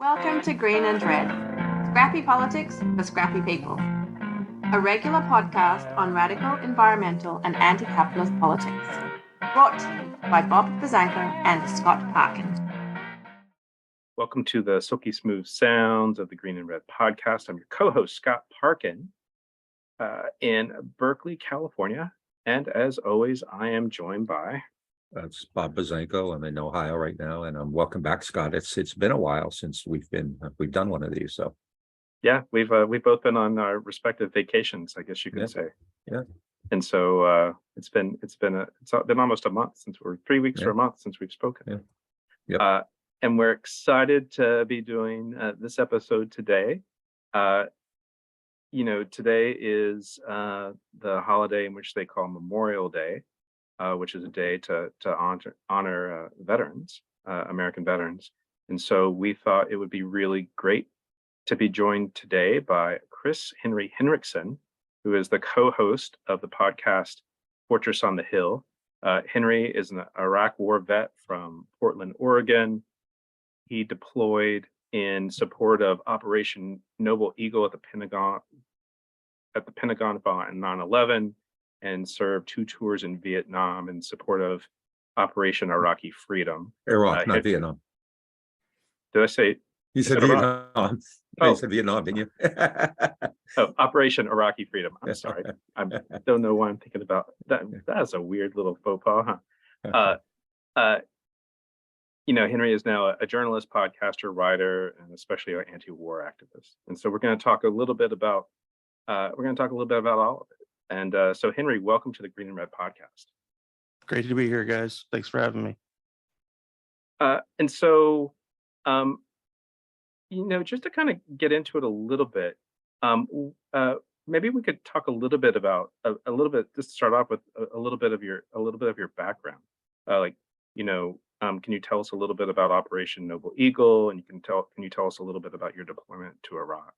Welcome to Green and Red, scrappy politics for scrappy people. A regular podcast on radical, environmental and anti-capitalist politics. Brought to you by Bob Bazanko and Scott Parkin. Welcome to the silky smooth sounds of the Green and Red podcast. I'm your co-host, Scott Parkin, in Berkeley, California. And as always, I am joined by... That's Bob Bazanko. I'm in Ohio right now, and welcome back, Scott. It's been a while since we've done one of these. So yeah, we've both been on our respective vacations, I guess you could say. Yeah. And so it's been almost a month since 3 weeks or a month since we've spoken. Yeah. Yep. And we're excited to be doing this episode today. Today is the holiday in which they call Memorial Day. Which is a day to honor veterans, American veterans. And so we thought it would be really great to be joined today by Henri Henrikson, who is the co-host of the podcast Fortress on the Hill. Henry is an Iraq war vet from Portland, Oregon. He deployed in support of Operation Noble Eagle at the Pentagon on 9/11. And served 2 tours in Vietnam in support of Operation Iraqi Freedom. Iraq, not Vietnam. Did I say? You said Vietnam. You said Vietnam, didn't you? Operation Iraqi Freedom. I'm sorry. I don't know why I'm thinking about that. That's a weird little faux pas, huh? Henry is now a journalist, podcaster, writer, and especially an anti-war activist. And so we're going to talk a little bit about all of it. And so, Henry, welcome to the Green and Red podcast. Great to be here, guys. Thanks for having me. And so, just to kind of get into it a little bit, maybe we could talk a little bit about just to start off with a little bit of your background. Can you tell us a little bit about Operation Noble Eagle, and can you tell us a little bit about your deployment to Iraq?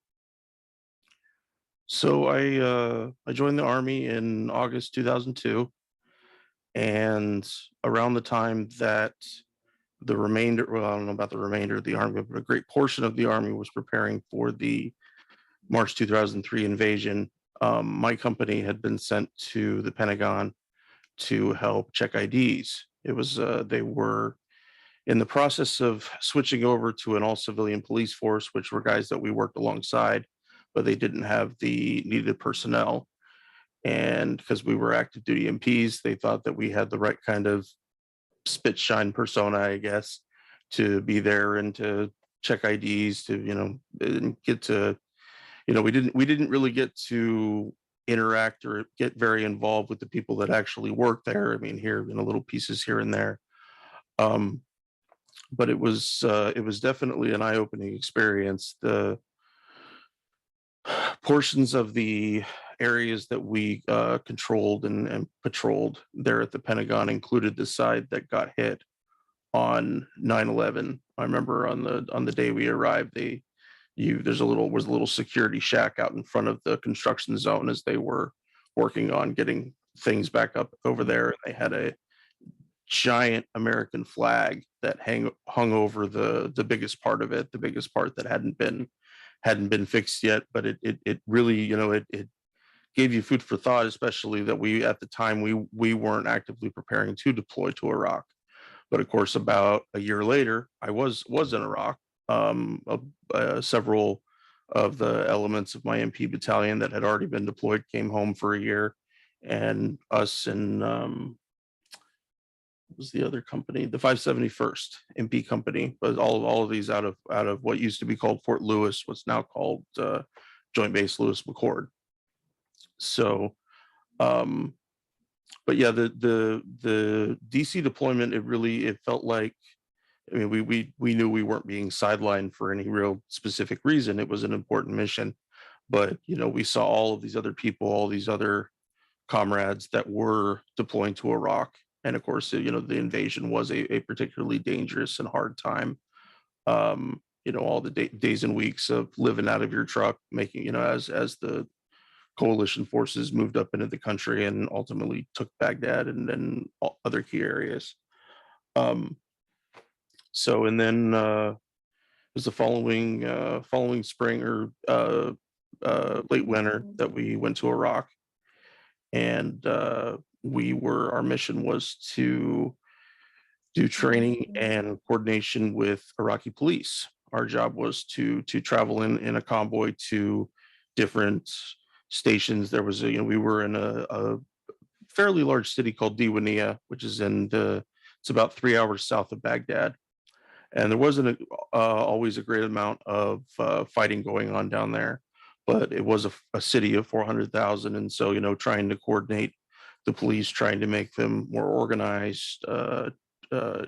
So I joined the Army in August 2002, and around the time that I don't know about the remainder of the Army, but a great portion of the Army was preparing for the March 2003 invasion, my company had been sent to the Pentagon to help check IDs. It was they were in the process of switching over to an all-civilian police force, which were guys that we worked alongside, but they didn't have the needed personnel. And because we were active duty MPs, they thought that we had the right kind of spit shine persona, I guess, to be there and to check IDs, to, get to, we didn't really get to interact or get very involved with the people that actually work there. I mean, here, little pieces here and there. But it was definitely an eye-opening experience. The portions of the areas that we controlled and patrolled there at the Pentagon included the side that got hit on 9/11. I remember on the day we arrived, was a little security shack out in front of the construction zone as they were working on getting things back up over there. They had a giant American flag that hung over the biggest part of it, the biggest part that hadn't been fixed yet, but it really, it gave you food for thought, especially that at the time we weren't actively preparing to deploy to Iraq. But of course, about a year later, I was in Iraq. Several of the elements of my MP battalion that had already been deployed came home for a year, and us and what was the other company, the 571st MP company, but all of these out of what used to be called Fort Lewis, what's now called Joint Base Lewis McChord. So, but yeah, the DC deployment, it felt like, we knew we weren't being sidelined for any real specific reason. It was an important mission, but we saw all of these other people, all these other comrades that were deploying to Iraq. And of course, the invasion was a particularly dangerous and hard time. All the days and weeks of living out of your truck, making, as the coalition forces moved up into the country and ultimately took Baghdad and then other key areas. So, and then was the following spring or late winter that we went to Iraq, and our mission was to do training and coordination with Iraqi police. Our job was to travel in a convoy to different stations. There was we were in a fairly large city called Diwania, which is it's about 3 hours south of Baghdad. And there wasn't always a great amount of fighting going on down there, but it was a city of 400,000. And so, trying to coordinate the police, trying to make them more organized,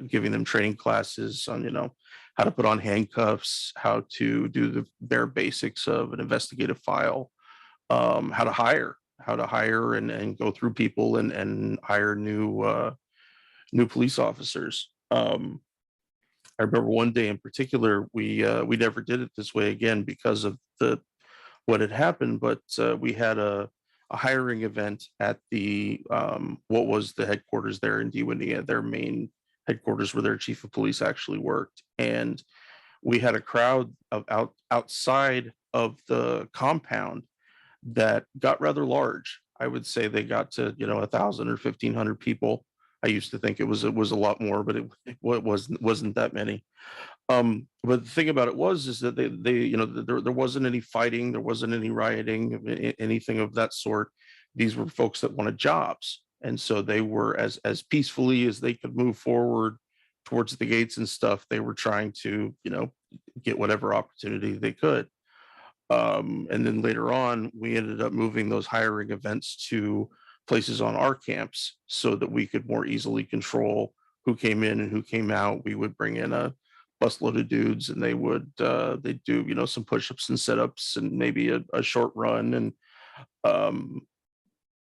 giving them training classes on, how to put on handcuffs, how to do the bare basics of an investigative file, how to hire and go through people and hire new police officers. I remember one day in particular, we never did it this way again because of what had happened, but we had a hiring event at the what was the headquarters there in Diwania, their main headquarters where their chief of police actually worked. And we had a crowd of outside of the compound that got rather large. I would say they got to 1,000 or 1,500 people. I used to think it was a lot more, but it wasn't that many. But the thing about it is that there wasn't any fighting, there wasn't any rioting, anything of that sort. These were folks that wanted jobs, and so they were as peacefully as they could move forward towards the gates and stuff. They were trying to get whatever opportunity they could. And then later on, we ended up moving those hiring events to places on our camps so that we could more easily control who came in and who came out. We would bring in a busload of dudes, and they'd do some push-ups and sit-ups and maybe a short run and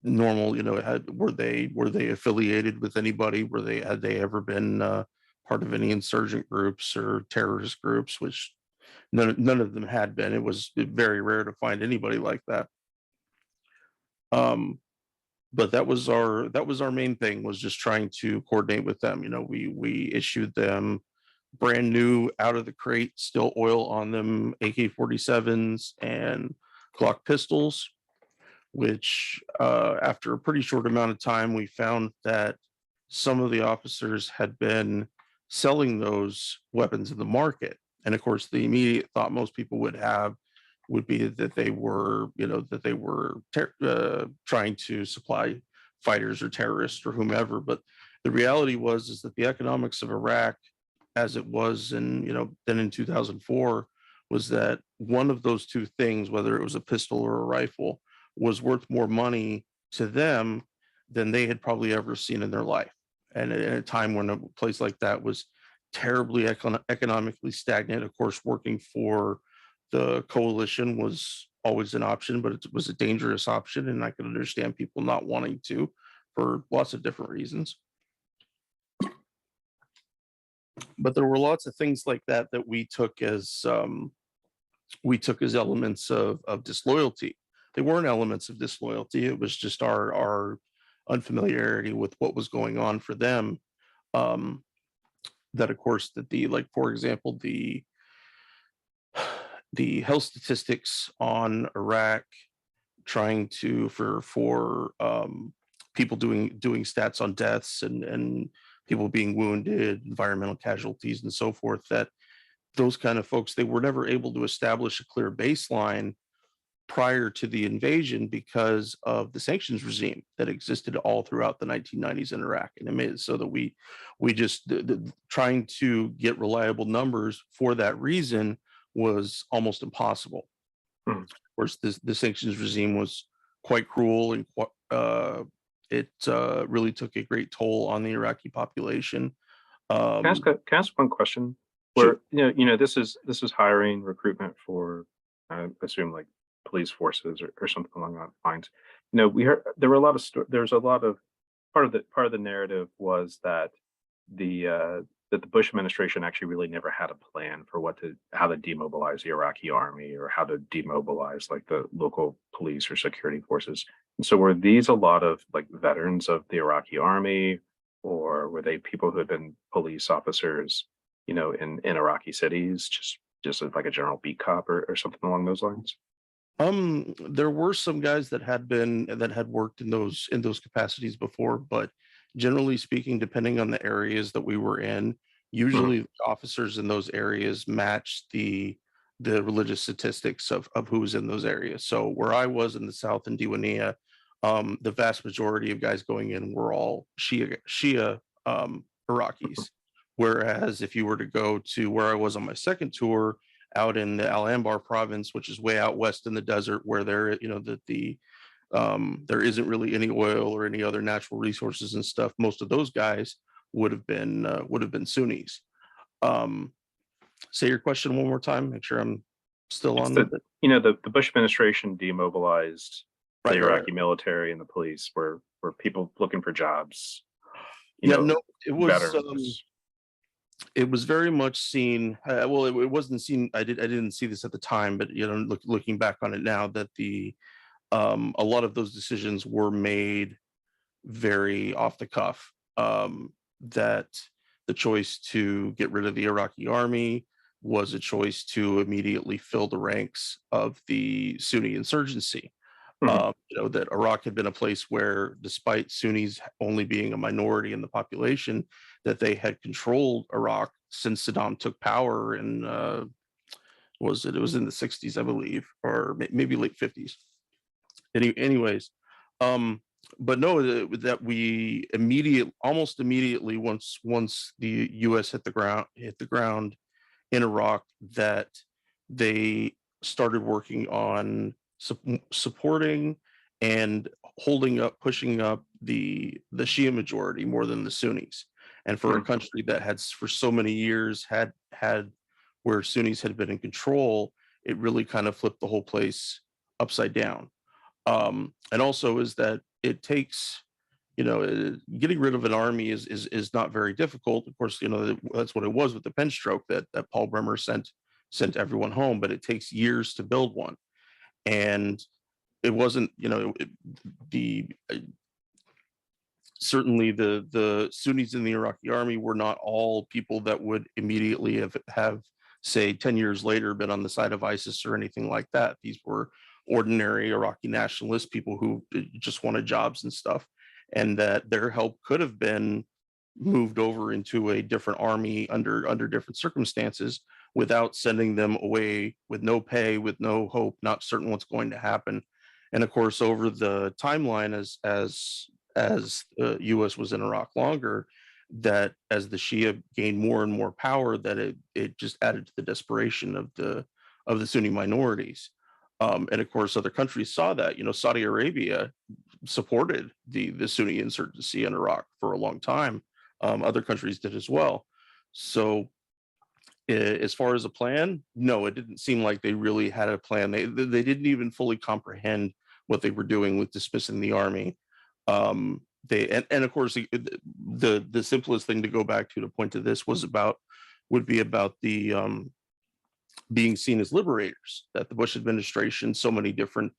normal. Were they affiliated with anybody? Had they ever been part of any insurgent groups or terrorist groups? Which none of them had been. It was very rare to find anybody like that. But that was our main thing, was just trying to coordinate with them. We issued them brand new, out of the crate, still oil on them, AK-47s and Glock pistols, which after a pretty short amount of time, we found that some of the officers had been selling those weapons in the market. And of course, the immediate thought most people would have would be that they were trying to supply fighters or terrorists or whomever. But the reality is that the economics of Iraq, as it was then in 2004, was that one of those two things, whether it was a pistol or a rifle, was worth more money to them than they had probably ever seen in their life. And at a time when a place like that was terribly economically stagnant, of course, working for the coalition was always an option, but it was a dangerous option. And I could understand people not wanting to for lots of different reasons. But there were lots of things like that we took as elements of disloyalty. They weren't elements of disloyalty. It was just our unfamiliarity with what was going on for them. That of course for example, the health statistics on Iraq, trying to for people doing stats on deaths and people being wounded, environmental casualties and so forth, that those kind of folks, they were never able to establish a clear baseline prior to the invasion because of the sanctions regime that existed all throughout the 1990s in Iraq. And it made it so that we just trying to get reliable numbers for that reason was almost impossible. Of course, the sanctions regime was quite cruel, and it really took a great toll on the Iraqi population. Can I ask one question? Where sure. This is hiring, recruitment for, I assume, like police forces or something along that lines. We heard there were a lot of part of the narrative was that the Bush administration actually really never had a plan for how to demobilize the Iraqi army or how to demobilize like the local police or security forces. And so were these a lot of like veterans of the Iraqi army, or were they people who had been police officers, in Iraqi cities, just just like a general beat cop or something along those lines? There were some guys that had worked in those capacities before, but generally speaking, depending on the areas that we were in, usually the officers in those areas matched the religious statistics of who was in those areas. So where I was in the south in Diwania, the vast majority of guys going in were all Shia Iraqis. Whereas if you were to go to where I was on my second tour, out in the Al Anbar province, which is way out west in the desert, where there, there isn't really any oil or any other natural resources and stuff. Most of those guys would have been Sunnis. Say your question one more time. Make sure I'm still It's on. the Bush administration demobilized the Right, Iraqi right. military and the police were people looking for jobs. Yeah, no, it was. Veterans. It was very much seen. Well, it wasn't seen. I didn't see this at the time, but looking back on it now, that a lot of those decisions were made very off the cuff. That the choice to get rid of the Iraqi army was a choice to immediately fill the ranks of the Sunni insurgency. Mhm. That Iraq had been a place where, despite Sunnis only being a minority in the population, that they had controlled Iraq since Saddam took power in, it was in the 60s, I believe, or maybe late 50s. Anyways, but no, that we almost immediately, once the U.S. hit the ground in Iraq, that they started working on supporting and pushing up the Shia majority more than the Sunnis. And for a country that had for so many years had where Sunnis had been in control, it really kind of flipped the whole place upside down. And also is that it takes, getting rid of an army is not very difficult. Of course, that's what it was with the pen stroke that Paul Bremer sent everyone home, but it takes years to build one. And it wasn't, certainly the Sunnis in the Iraqi army were not all people that would immediately have say 10 years later been on the side of ISIS or anything like that. These were ordinary Iraqi nationalist people who just wanted jobs and stuff, and that their help could have been moved over into a different army under different circumstances, without sending them away with no pay, with no hope, not certain what's going to happen. And of course, over the timeline, as the U.S. was in Iraq longer, that as the Shia gained more and more power, that it just added to the desperation of the Sunni minorities. And of course, other countries saw that. Saudi Arabia supported the Sunni insurgency in Iraq for a long time. Other countries did as well. So as far as a plan, no, it didn't seem like they really had a plan. They didn't even fully comprehend what they were doing with dismissing the army. And of course, the simplest thing to go back to point to this would be about the being seen as liberators. That the Bush administration, so many different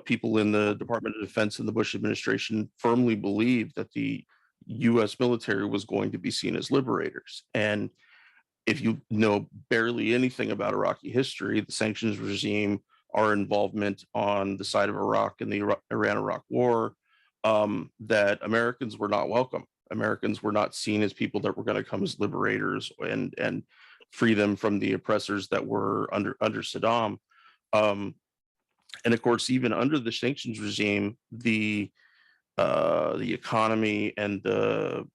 people in the Department of Defense and the Bush administration firmly believed that the U.S. military was going to be seen as liberators. And if you know barely anything about Iraqi history, the sanctions regime, our involvement on the side of Iraq in the Iran-Iraq war, that Americans were not welcome. Americans were not seen as people that were going to come as liberators and free them from the oppressors that were under Saddam. And of course, even under the sanctions regime, the economy and the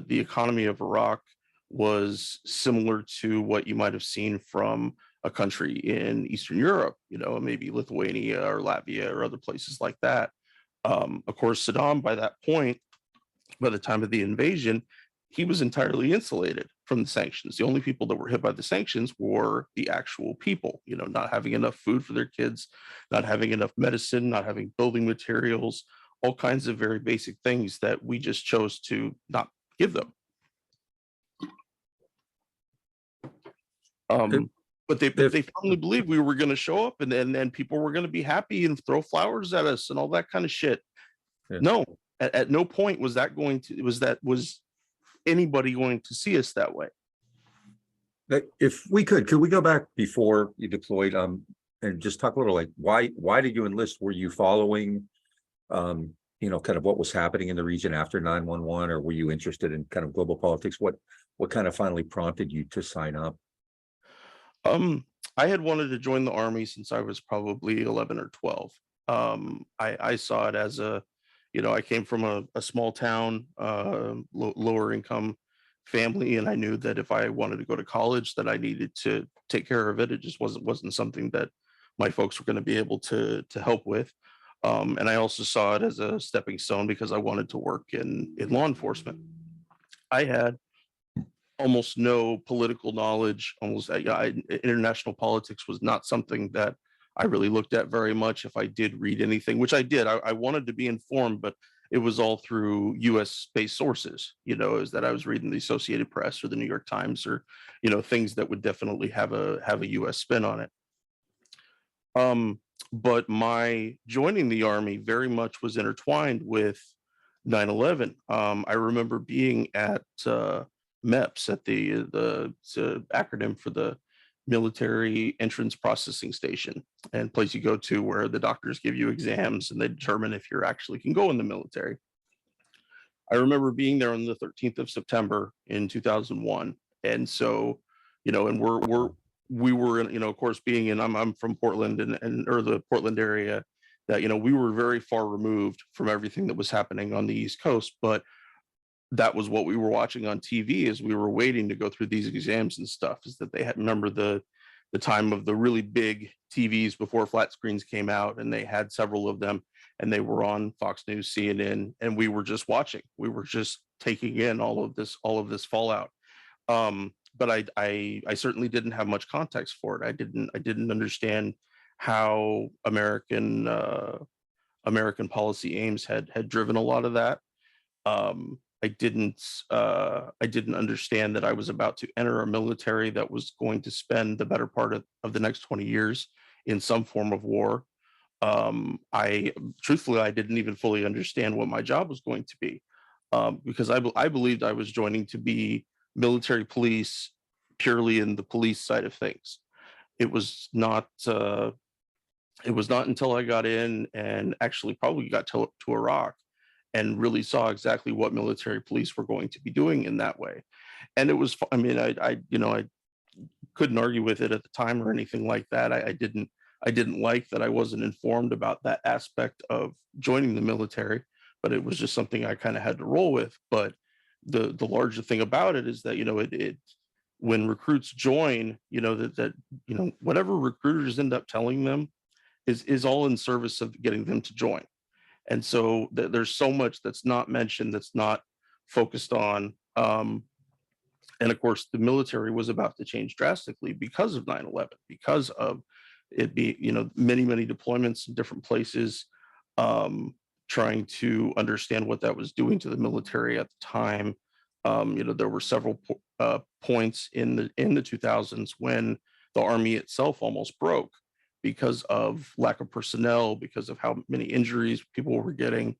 economy of Iraq was similar to what you might have seen from a country in Eastern Europe, maybe Lithuania or Latvia or other places like that. Of course, Saddam, by that point, by the time of the invasion, he was entirely insulated from the sanctions. The only people that were hit by the sanctions were the actual people, not having enough food for their kids, not having enough medicine, not having building materials, all kinds of very basic things that we just chose to not give them. But they firmly believed we were going to show up and then people were going to be happy and throw flowers at us and all that kind of shit. Yeah. No, at no point was anybody going to see us that way. If we could we go back before you deployed, and just talk a little like why did you enlist? Were you following, kind of what was happening in the region after 9/11, or were you interested in kind of global politics? What kind of finally prompted you to sign up? I had wanted to join the Army since I was probably 11 or 12. I saw it as I came from a small town, lower income family, and I knew that if I wanted to go to college, that I needed to take care of it. It just wasn't something that my folks were going to be able to help with. And I also saw it as a stepping stone because I wanted to work in law enforcement. I had almost no political knowledge. International politics was not something that I really looked at very much. If I did read anything, which I did, I wanted to be informed, but it was all through US based sources, is that I was reading the Associated Press or the New York Times, or, things that would definitely have a US spin on it. But my joining the Army very much was intertwined with 9/11. I remember being at MEPS, at it's a acronym for the Military Entrance Processing Station, and place you go to where the doctors give you exams and they determine if you actually can go in the military. I remember being there on the 13th of September in 2001, and so, and we were in, of course, being in, I'm from Portland or the Portland area, that we were very far removed from everything that was happening on the East Coast, but that was what we were watching on TV as we were waiting to go through these exams and stuff. Is that they had, remember the time of the really big TVs before flat screens came out, and they had several of them, and they were on Fox News, CNN, and we were just watching. We were just taking in all of this fallout. But I certainly didn't have much context for it. I didn't understand how American policy aims had driven a lot of that. I didn't understand that I was about to enter a military that was going to spend the better part of the next 20 years in some form of war. I truthfully, I didn't even fully understand what my job was going to be, because I believed I was joining to be military police purely in the police side of things. It was not until I got in and actually probably got to Iraq and really saw exactly what military police were going to be doing in that way. And it was, I mean, I couldn't argue with it at the time or anything like that. I didn't like that I wasn't informed about that aspect of joining the military, but it was just something I kind of had to roll with. But the larger thing about it is that, it when recruits join, that whatever recruiters end up telling them is all in service of getting them to join. And so there's so much that's not mentioned, that's not focused on. And of course, the military was about to change drastically because of 9/11, because of it be, many, many deployments in different places, trying to understand what that was doing to the military at the time. There were several points in the 2000s when the Army itself almost broke because of lack of personnel, because of how many injuries people were getting,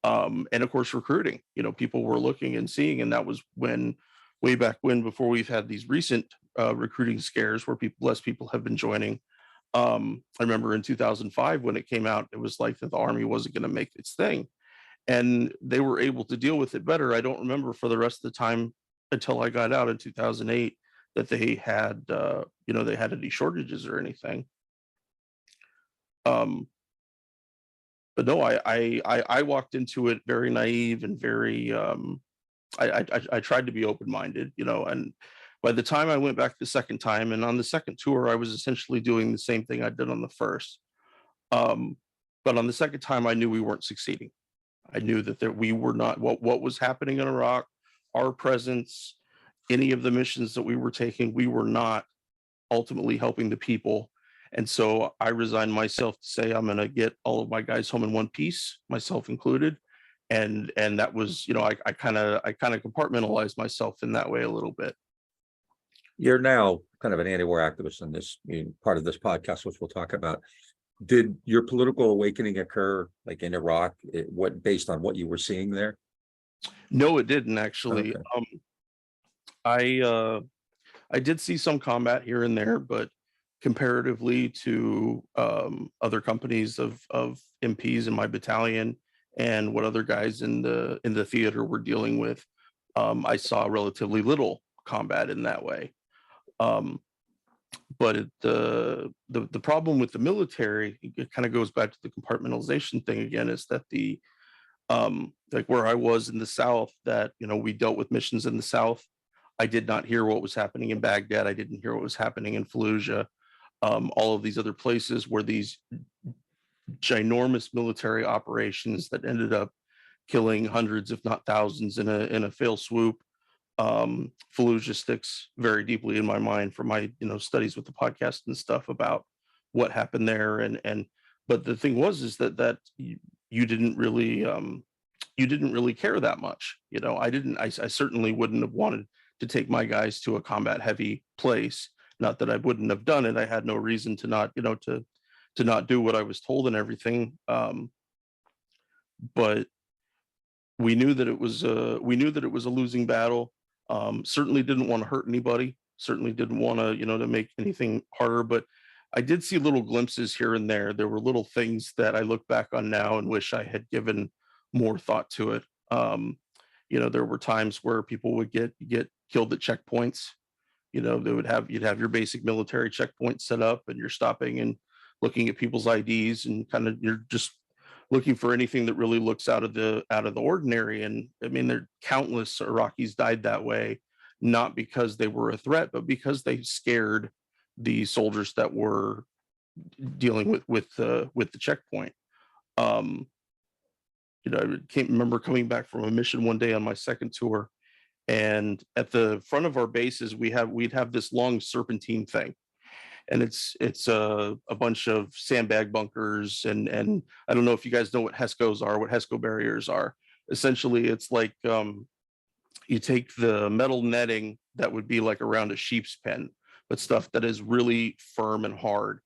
and of course recruiting. People were looking and seeing, and that was way back when, before we've had these recent recruiting scares where less people have been joining. I remember in 2005 when it came out, it was like that the Army wasn't going to make its thing, and they were able to deal with it better. I don't remember for the rest of the time until I got out in 2008 that they had any shortages or anything. But no, I walked into it very naive and very I tried to be open-minded, and by the time I went back the second time, and on the second tour, I was essentially doing the same thing I did on the first. But on the second time, I knew we weren't succeeding. I knew that we were not, what was happening in Iraq, our presence, any of the missions that we were taking, we were not ultimately helping the people. And so I resigned myself to say, I'm going to get all of my guys home in one piece, myself included. And that was, I kind of compartmentalized myself in that way a little bit. You're now kind of an anti-war activist in this part of this podcast, which we'll talk about. Did your political awakening occur like in Iraq? Based on what you were seeing there? No, it didn't actually. Okay. I I did see some combat here and there, but comparatively to other companies of MPs in my battalion and what other guys in the theater were dealing with, I saw relatively little combat in that way. But the problem with the military, it kind of goes back to the compartmentalization thing again, is that like where I was in the South, that, you know, we dealt with missions in the South. I did not hear what was happening in Baghdad. I didn't hear what was happening in Fallujah. All of these other places where these ginormous military operations that ended up killing hundreds, if not thousands, in a fail swoop. Fallujah sticks very deeply in my mind from my, you know, studies with the podcast and stuff about what happened there. But the thing was, is that you didn't really care that much. You know, I certainly wouldn't have wanted to take my guys to a combat heavy place. Not that I wouldn't have done it. I had no reason to not, you know, to not do what I was told and everything. But we knew that it was a losing battle. Certainly didn't want to hurt anybody. Certainly didn't want to, you know, to make anything harder. But I did see little glimpses here and there. There were little things that I look back on now and wish I had given more thought to it. You know, there were times where people would get killed at checkpoints. You know, you'd have your basic military checkpoint set up, and you're stopping and looking at people's IDs, and kind of you're just looking for anything that really looks out of the ordinary. And I mean, there countless Iraqis died that way, not because they were a threat, but because they scared the soldiers that were dealing with the checkpoint. You know, I can't remember coming back from a mission one day on my second tour, and at the front of our bases we'd have this long serpentine thing, and it's a bunch of sandbag bunkers, and I don't know if you guys know what HESCO barriers are. Essentially, it's like you take the metal netting that would be like around a sheep's pen, but stuff that is really firm and hard,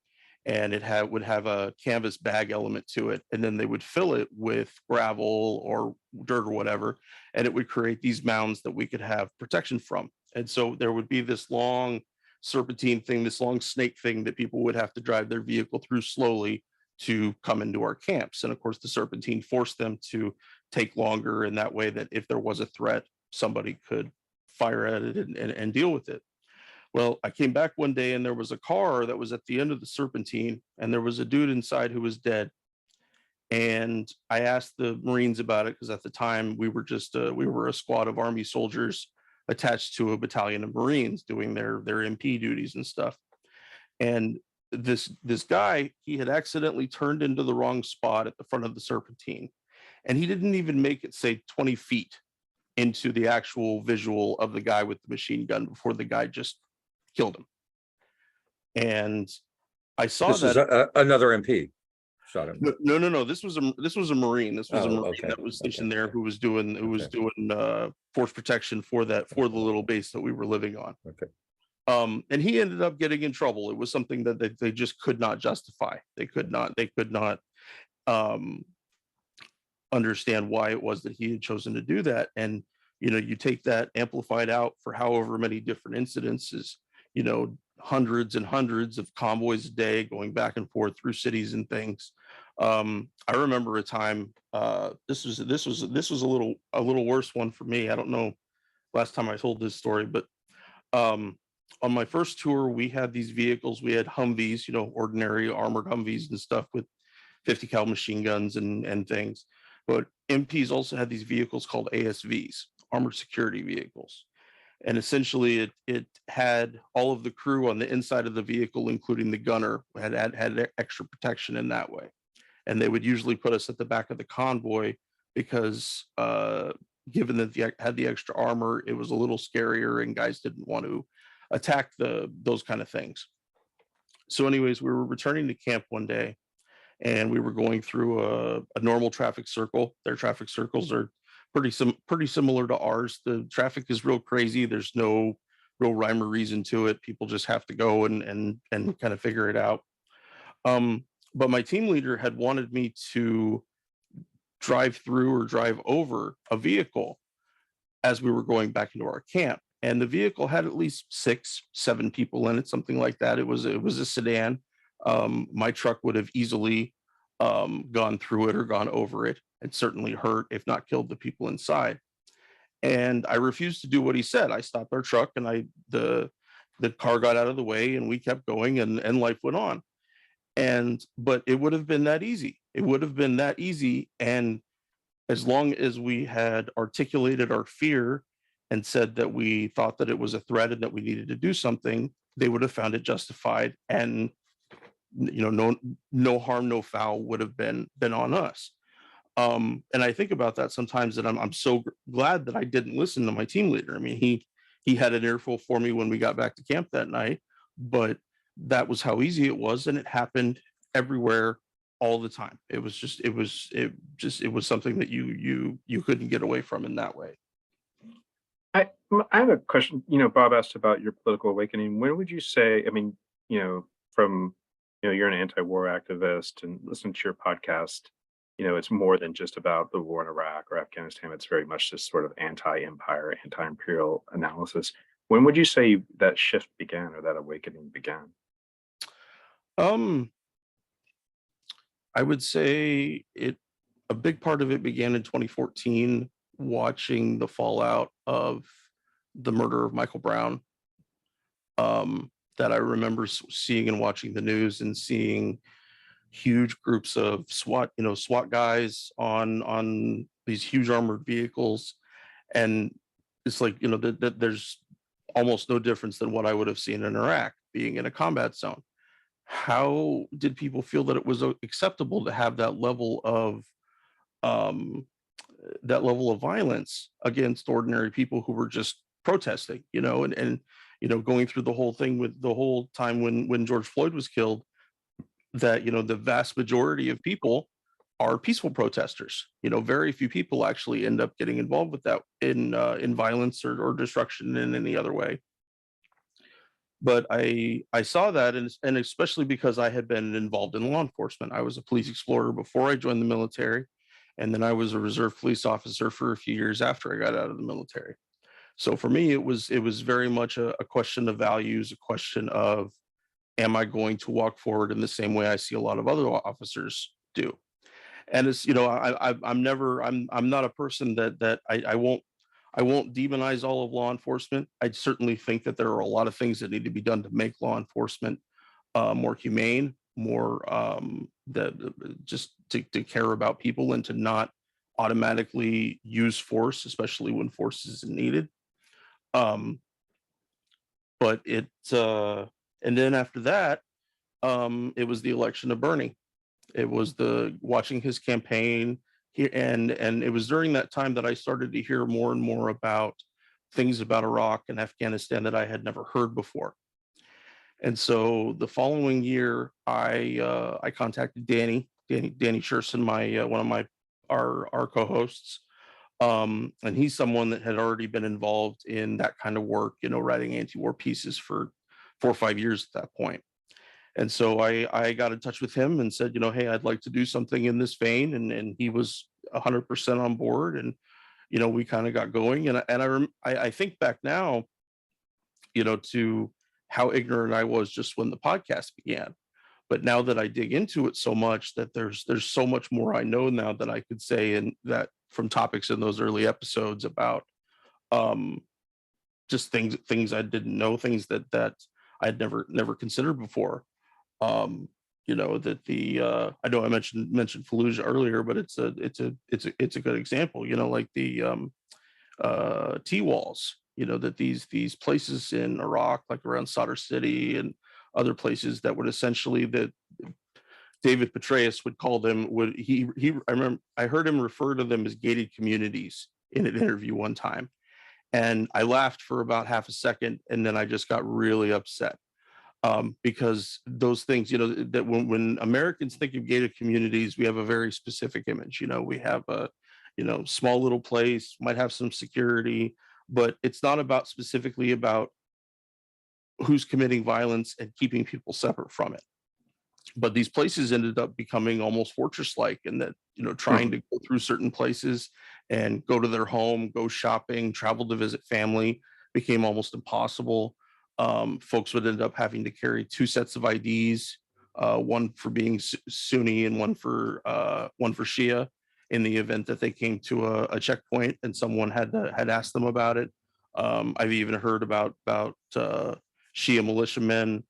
and it would have a canvas bag element to it, and then they would fill it with gravel or dirt or whatever, and it would create these mounds that we could have protection from. And so there would be this long serpentine thing, this long snake thing that people would have to drive their vehicle through slowly to come into our camps. And of course, the serpentine forced them to take longer, and that way that if there was a threat, somebody could fire at it and deal with it. Well, I came back one day and there was a car that was at the end of the serpentine, and there was a dude inside who was dead. And I asked the Marines about it, because at the time we were a squad of Army soldiers attached to a battalion of Marines doing their MP duties and stuff. And this guy, he had accidentally turned into the wrong spot at the front of the serpentine, and he didn't even make it, say, 20 feet into the actual visual of the guy with the machine gun before the guy just killed him. And I saw This is another MP shot him. No. This was a Marine. This was a Marine okay. that was stationed there, who was doing force protection for the little base that we were living on. Okay. And he ended up getting in trouble. It was something that they just could not justify. They could not understand why it was that he had chosen to do that. And, you know, you take that amplified out for however many different incidences, you know, hundreds and hundreds of convoys a day going back and forth through cities and things. I remember a time, this was a little worse one for me. I don't know last time I told this story, but on my first tour, we had these vehicles. We had Humvees, you know, ordinary armored Humvees and stuff with 50 cal machine guns and things. But MPs also had these vehicles called ASVs, armored security vehicles. And essentially it had all of the crew on the inside of the vehicle, including the gunner, had extra protection in that way. And they would usually put us at the back of the convoy because given that they had the extra armor, it was a little scarier and guys didn't want to attack those kind of things. So anyways, we were returning to camp one day, and we were going through a normal traffic circle. Their traffic circles are pretty similar to ours. The traffic is real crazy. There's no real rhyme or reason to it. People just have to go and kind of figure it out. But my team leader had wanted me to drive through or drive over a vehicle as we were going back into our camp. and the vehicle had at least 6, 7 people in it, something like that. It was a sedan. My truck would have easily gone through it or gone over it. It certainly hurt, if not killed, the people inside. And I refused to do what he said. I stopped our truck, and the car got out of the way, and we kept going, and life went on. But it would have been that easy. It would have been that easy. And as long as we had articulated our fear and said that we thought that it was a threat and that we needed to do something, they would have found it justified, and no harm, no foul would have been on us. And I think about that sometimes, that I'm so glad that I didn't listen to my team leader. I mean, he had an earful for me when we got back to camp that night, but that was how easy it was, and it happened everywhere all the time. It was something that you couldn't get away from in that way. I have a question. Bob asked about your political awakening. When would you say, I mean, from, you're an anti-war activist, and listen to your podcast, it's more than just about the war in Iraq or Afghanistan. It's very much this sort of anti-empire, anti-imperial analysis. When would you say that shift began, or that awakening began? I would say a big part of it began in 2014, watching the fallout of the murder of Michael Brown. That I remember seeing and watching the news, and seeing huge groups of SWAT guys on these huge armored vehicles. And it's like, that there's almost no difference than what I would have seen in Iraq, being in a combat zone. How did people feel that it was acceptable to have that level of violence against ordinary people who were just protesting, and going through the whole thing, with the whole time when George Floyd was killed, that, the vast majority of people are peaceful protesters. Very few people actually end up getting involved with that in violence or destruction in any other way. But I saw that, and especially because I had been involved in law enforcement. I was a police explorer before I joined the military, and then I was a reserve police officer for a few years after I got out of the military. So for me, it was very much a question of values, a question of, am I going to walk forward in the same way I see a lot of other officers do? And it's, I'm not a person that I won't demonize all of law enforcement. I certainly think that there are a lot of things that need to be done to make law enforcement more humane, more just to care about people, and to not automatically use force, especially when force is needed. But and then after that, it was the election of Bernie. It was watching his campaign. And it was during that time that I started to hear more and more about things about Iraq and Afghanistan that I had never heard before. And so the following year, I contacted Danny Sherson, one of our co-hosts, and he's someone that had already been involved in that kind of work, writing anti-war pieces for 4 or 5 years at that point. And so I got in touch with him and said, hey, I'd like to do something in this vein. And he was 100% on board. And, we kind of got going. And I think back now, to how ignorant I was just when the podcast began. But now that I dig into it so much, that there's so much more I know now that I could say, and that from topics in those early episodes about just things I didn't know, things that I'd never considered before. That I know I mentioned Fallujah earlier, but it's a good example. Like the T-walls. That these places in Iraq, like around Sadr City and other places, that would essentially, that David Petraeus would call them, I remember I heard him refer to them as gated communities in an interview one time, and I laughed for about half a second, and then I just got really upset. Because those things, that when Americans think of gated communities, we have a very specific image. We have a, small little place, might have some security, but it's not specifically about who's committing violence and keeping people separate from it. But these places ended up becoming almost fortress-like, and that, trying to go through certain places and go to their home, go shopping, travel to visit family, became almost impossible. Folks would end up having to carry 2 sets of IDs, one for being Sunni and one for Shia, in the event that they came to a checkpoint and someone had asked them about it. I've even heard about Shia militiamen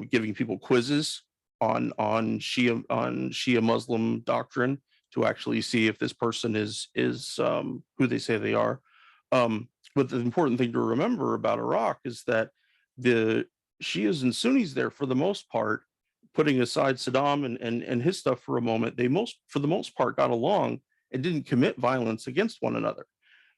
giving people quizzes on Shia Muslim doctrine to actually see if this person is who they say they are. But the important thing to remember about Iraq is that the Shias and Sunnis there, for the most part, putting aside Saddam and his stuff for a moment, for the most part got along and didn't commit violence against one another.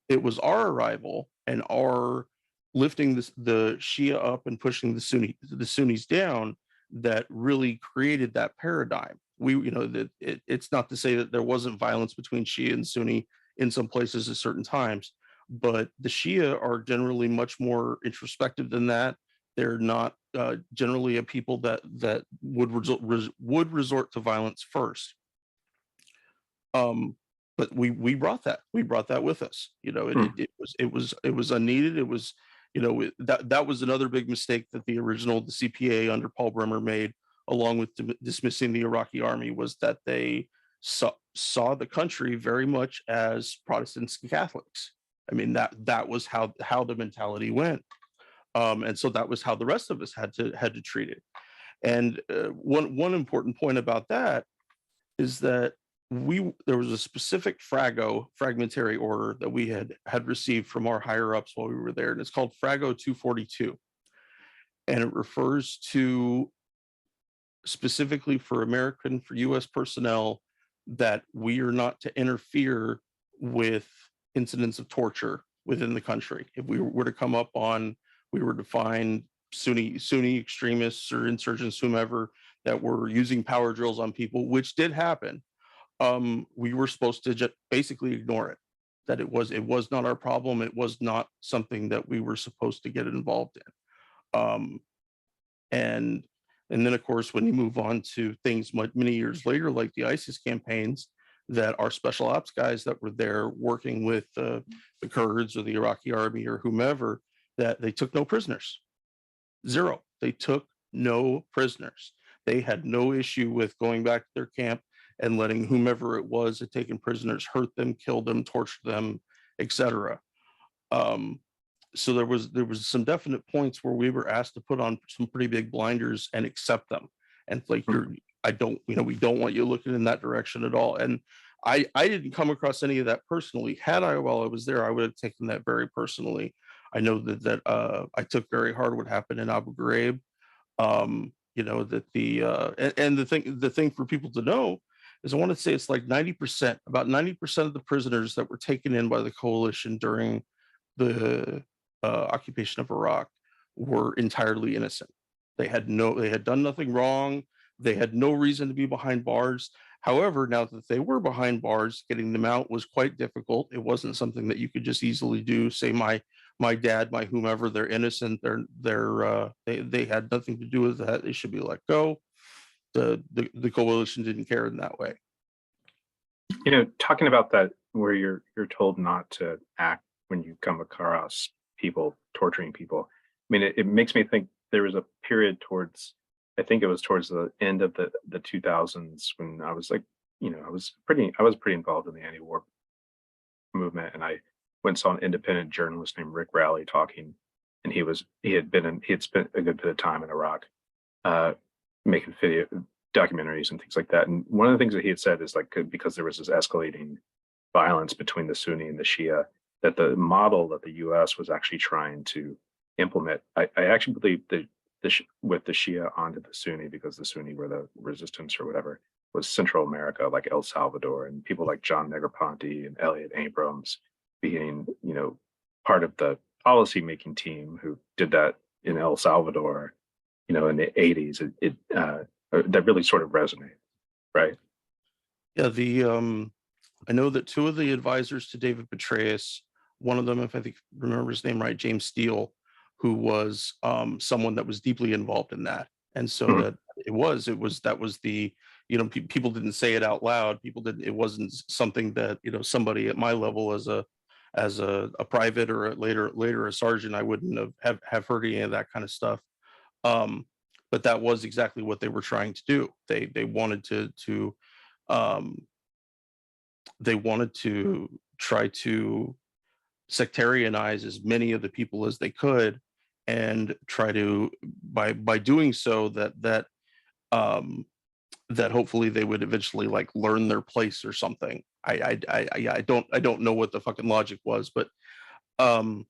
It was our arrival and our lifting the Shia up and pushing the Sunnis down that really created that paradigm. It's not to say that there wasn't violence between Shia and Sunni in some places at certain times, but the Shia are generally much more introspective than that. They're not generally a people that would resort to violence first. But we brought that with us. It was unneeded. It was, that was another big mistake that the CPA under Paul Bremer made, along with dismissing the Iraqi army, was that they saw the country very much as Protestants and Catholics. I mean, that was how the mentality went. And so that was how the rest of us had to treat it. And one important point about that is that there was a specific fragmentary order that we had received from our higher ups while we were there, and it's called Frago 242, and it refers to specifically for U.S. personnel that we are not to interfere with incidents of torture within the country. If we were to come up on, we were to find Sunni extremists or insurgents, whomever, that were using power drills on people, which did happen. We were supposed to just basically ignore it, that it was not our problem. It was not something that we were supposed to get involved in. And then, of course, when you move on to things many years later, like the ISIS campaigns, that our special ops guys that were there working with the Kurds or the Iraqi army or whomever, that they took no prisoners. Zero. They took no prisoners. They had no issue with going back to their camp and letting whomever it was had taken prisoners hurt them, killed them, tortured them, etc. So there was some definite points where we were asked to put on some pretty big blinders and accept them. And like, we don't want you looking in that direction at all. And I didn't come across any of that personally. Had I, while I was there, I would have taken that very personally. I know that I took very hard what happened in Abu Ghraib. That the thing for people to know is, I want to say it's like about 90% of the prisoners that were taken in by the coalition during the occupation of Iraq were entirely innocent. They had done nothing wrong. They had no reason to be behind bars. However, now that they were behind bars, getting them out was quite difficult. It wasn't something that you could just easily do. Say my dad, my whomever, they're innocent. They had nothing to do with that. They should be let go. The coalition didn't care in that way. Talking about that, where you're told not to act when you come across people torturing people. I mean, it makes me think there was a period I think it was towards the end of the 2000s, when I was like, I was pretty involved in the anti-war movement, and I went and saw an independent journalist named Rick Rowley talking, and he had spent a good bit of time in Iraq, making documentaries and things like that. And one of the things that he had said is, like, because there was this escalating violence between the Sunni and the Shia, that the model that the U.S. was actually trying to implement, I actually believe that with the Shia onto the Sunni, because the Sunni were the resistance or whatever, was Central America, like El Salvador, and people like John Negroponte and Elliot Abrams being, part of the policy making team who did that in El Salvador, in the 80s. That really sort of resonated, right? Yeah, I know that two of the advisors to David Petraeus, one of them, if I remember his name right, James Steele, who was someone that was deeply involved in that. And so that was the, people didn't say it out loud. It wasn't something that, somebody at my level as a private or later a sergeant, I wouldn't have heard any of that kind of stuff. But that was exactly what they were trying to do. They wanted um, to try to sectarianize as many of the people as they could, and try to, by doing so, um, that hopefully they would eventually like learn their place or something. I don't know what the fucking logic was, um,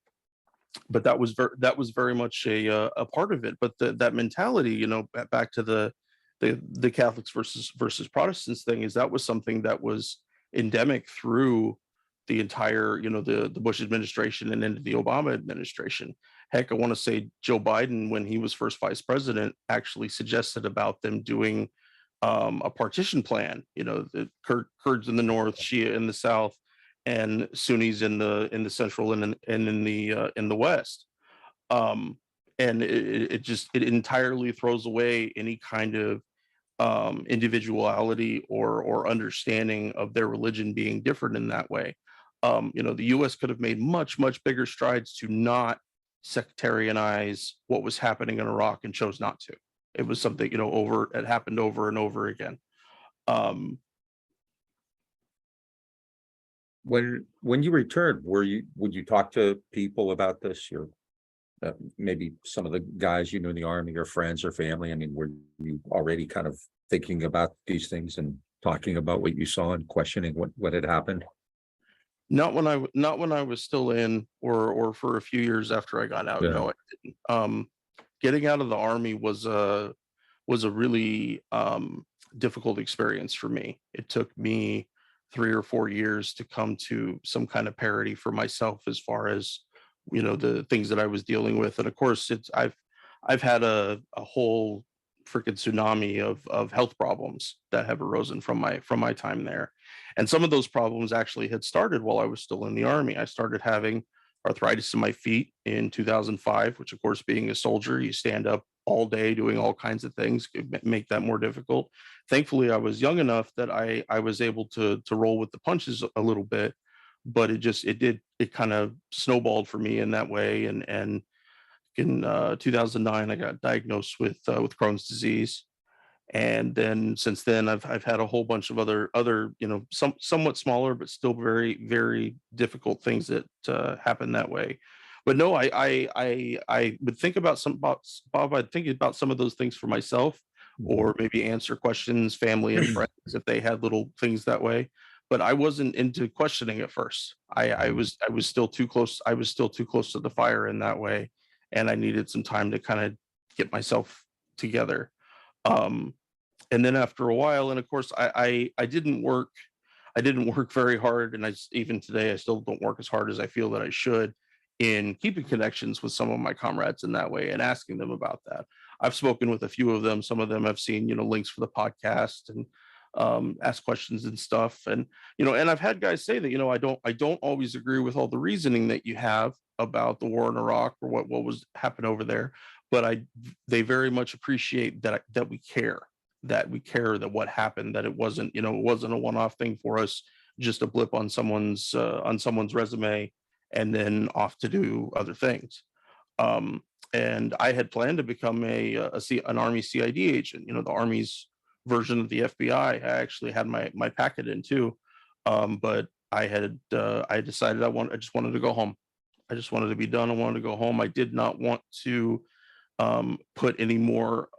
but that was very much a part of it. But that mentality, back to the Catholics versus Protestants thing, is that was something that was endemic through the entire, the Bush administration and into the Obama administration. Heck, I want to say Joe Biden, when he was first vice president, actually suggested about them doing a partition plan. The Kurds in the north, Shia in the south, and Sunnis in the central and in the west. And it entirely throws away any kind of individuality or understanding of their religion being different in that way. The U.S. could have made much bigger strides to not sectarianize what was happening in Iraq, and chose not to. It was something, it happened over and over again. When you returned, would you talk to people about this? Maybe some of the guys you knew in the Army, or friends or family? I mean, were you already kind of thinking about these things and talking about what you saw and questioning what had happened? Not when I was still in, or for a few years after I got out. Yeah. No, I didn't. Getting out of the Army was a really difficult experience for me. It took me 3 or 4 years to come to some kind of parity for myself, as far as the things that I was dealing with. And of course, I've had a whole freaking tsunami of health problems that have arisen from my time there. And some of those problems actually had started while I was still in the Army. I started having arthritis in my feet in 2005, which, of course, being a soldier, you stand up all day doing all kinds of things, could make that more difficult. Thankfully, I was young enough that I was able to roll with the punches a little bit, but it kind of snowballed for me in that way. And in 2009, I got diagnosed with Crohn's disease. And then since then, I've had a whole bunch of other somewhat smaller but still very difficult things that happen that way. But no, I would think about Bob. I'd think about some of those things for myself, or maybe answer questions, family and friends, if they had little things that way. But I wasn't into questioning at first. I was still too close. I was still too close to the fire in that way, and I needed some time to kind of get myself together. And then after a while, and of course, I didn't work very hard, and even today I still don't work as hard as I feel that I should in keeping connections with some of my comrades in that way and asking them about that. I've spoken with a few of them. Some of them I've seen links for the podcast, and ask questions and stuff. And and I've had guys say that I don't always agree with all the reasoning that you have about the war in Iraq, or what was happened over there, but they very much appreciate that we care, that what happened, that it wasn't a one-off thing for us, just a blip on someone's resume, and then off to do other things. And I had planned to become an Army CID agent, the Army's version of the FBI. I actually had my packet in too, but I decided I just wanted to go home. I just wanted to be done. I wanted to go home. I did not want to put any more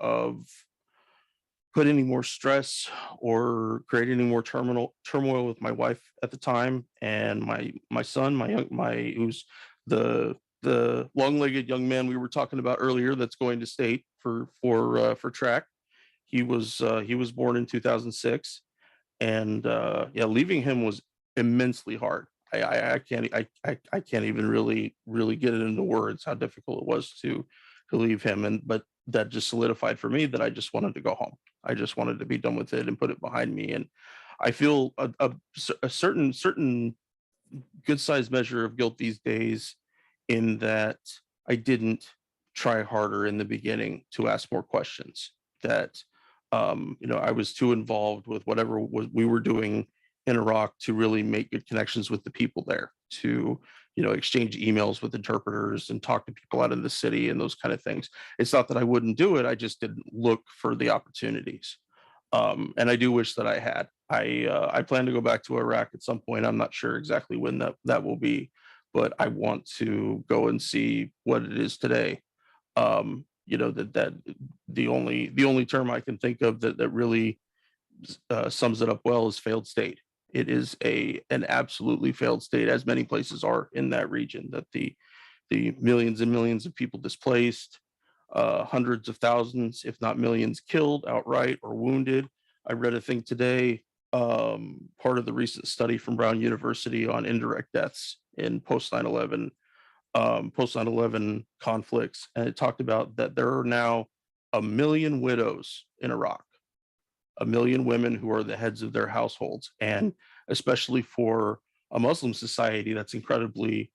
stress or create any more turmoil with my wife at the time, and my son, who's the long-legged young man we were talking about earlier, that's going to state for track. He was born in 2006, and leaving him was immensely hard. I can't even really get it into words how difficult it was to leave him. But that just solidified for me that I just wanted to go home. I just wanted to be done with it and put it behind me. And I feel a certain good sized measure of guilt these days, in that I didn't try harder in the beginning to ask more questions. That I was too involved with whatever we were doing in Iraq to really make good connections with the people there. to, exchange emails with interpreters and talk to people out of the city and those kind of things. It's not that I wouldn't do it. I just didn't look for the opportunities. And I do wish that I had. I plan to go back to Iraq at some point. I'm not sure exactly when that will be, but I want to go and see what it is today. That the only term I can think of that really sums it up well is failed state. It is an absolutely failed state, as many places are in that region. That the millions and millions of people displaced, hundreds of thousands, if not millions, killed outright or wounded. I read a thing today, part of the recent study from Brown University on indirect deaths in post 9/11 conflicts, and it talked about that there are now 1 million widows in Iraq, 1 million women who are the heads of their households, and especially for a Muslim society, that's incredibly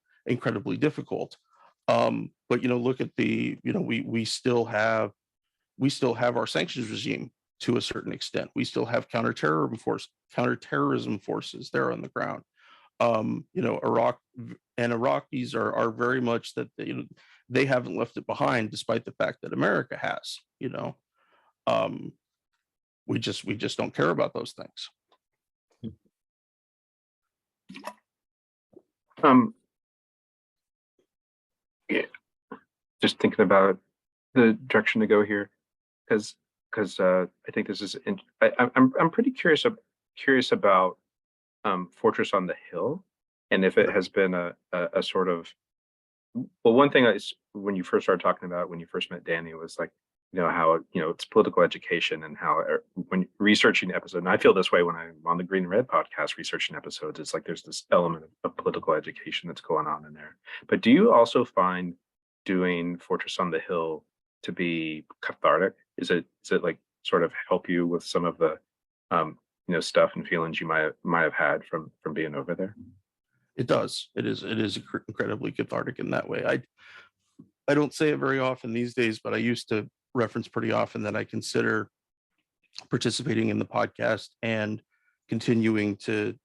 difficult. But look at we still have our sanctions regime to a certain extent. We still have counterterrorism forces there on the ground. Iraq and Iraqis are very much that they haven't left it behind, despite the fact that America has. We just don't care about those things. Yeah, just thinking about the direction to go here, because I think this is I'm pretty curious about Fortress on the Hill, and if it has been a sort of, well, one thing is when you first started talking about when you first met Danny was like, how it's political education, and how when researching episodes, and I feel this way when I'm on the Green and Red podcast researching episodes, it's like there's this element of political education that's going on in there. But do you also find doing Fortress on the Hill to be cathartic? Is it like sort of help you with some of the stuff and feelings you might have had from being over there? It does. It is incredibly cathartic in that way. I don't say it very often these days, but I used to reference pretty often that I consider participating in the podcast and continuing to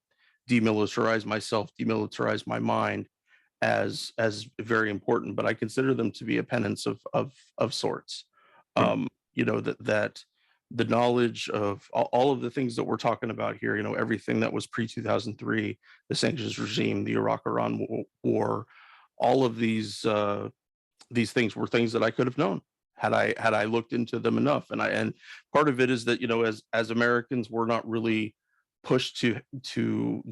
demilitarize myself, demilitarize my mind as very important. But I consider them to be a penance of sorts. That the knowledge of all of the things that we're talking about here, everything that was pre-2003, the sanctions regime, the Iraq-Iran war, all of these things were things that I could have known had I looked into them enough. And part of it is that, as Americans, we're not really pushed to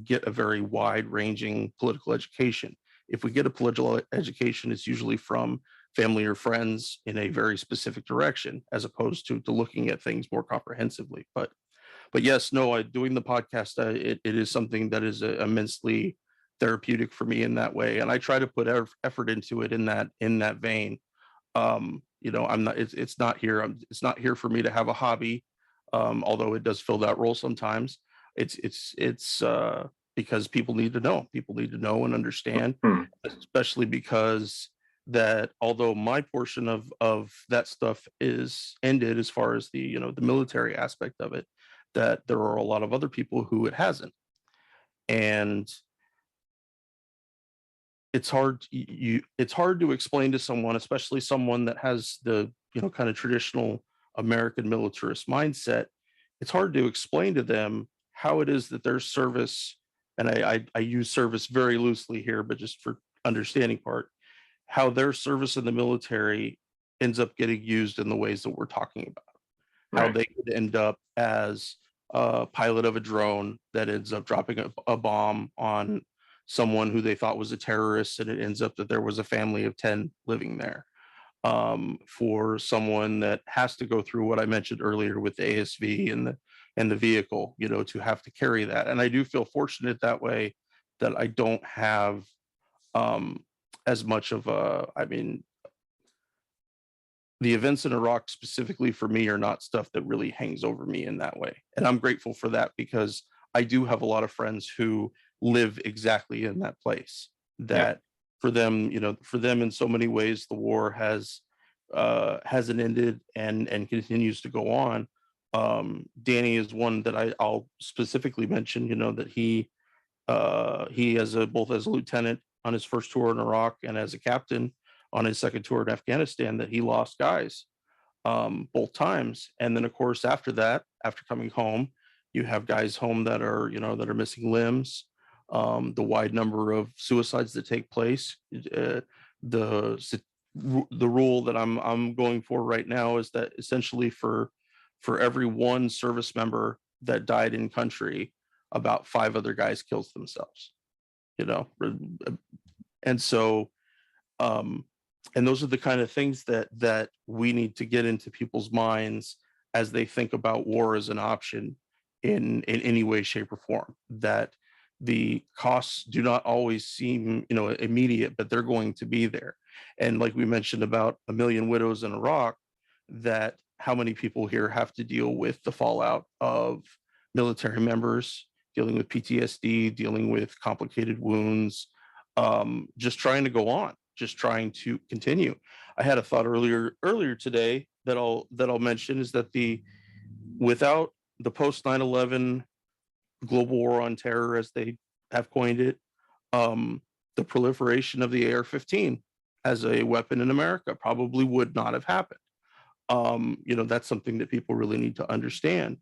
get a very wide-ranging political education. If we get a political education, it's usually from family or friends in a very specific direction, as opposed to looking at things more comprehensively. But yes, no, doing the podcast, it is something that is immensely therapeutic for me in that way, and I try to put effort into it in that vein. I'm not. It's not here. It's not here for me to have a hobby, although it does fill that role sometimes. It's because people need to know. People need to know and understand, especially because that although my portion of that stuff is ended as far as the military aspect of it, that there are a lot of other people who it hasn't, and it's hard to explain to someone, especially someone that has the kind of traditional American militarist mindset. It's hard to explain to them how it is that their service, and I use service very loosely here, but just for understanding part, how their service in the military ends up getting used in the ways that we're talking about. Right. How they could end up as a pilot of a drone that ends up dropping a bomb on someone who they thought was a terrorist, and it ends up that there was a family of 10 living there. For someone that has to go through what I mentioned earlier with the ASV and the vehicle, to have to carry that. And I do feel fortunate that way, that I don't have as much of the events in Iraq specifically for me are not stuff that really hangs over me in that way. And I'm grateful for that, because I do have a lot of friends who live exactly in that place, that for them, in so many ways, the war hasn't ended and continues to go on. Danny is one that I'll specifically mention, that he He as both as a lieutenant on his first tour in Iraq and as a captain on his second tour in Afghanistan, that he lost guys both times. And then of course, after that, after coming home, you have guys home that are, that are missing limbs, the wide number of suicides that take place. The rule that I'm going for right now is that essentially for every one service member that died in country, about 5 other guys kills themselves, and so and those are the kind of things that we need to get into people's minds as they think about war as an option in any way, shape, or form. That the costs do not always seem, immediate, but they're going to be there. And like we mentioned about 1 million widows in Iraq, that how many people here have to deal with the fallout of military members dealing with PTSD, dealing with complicated wounds, just trying to go on, just trying to continue. I had a thought earlier today that I'll mention, is that without the post 9/11 global war on terror, as they have coined it, the proliferation of the AR-15 as a weapon in America probably would not have happened. That's something that people really need to understand.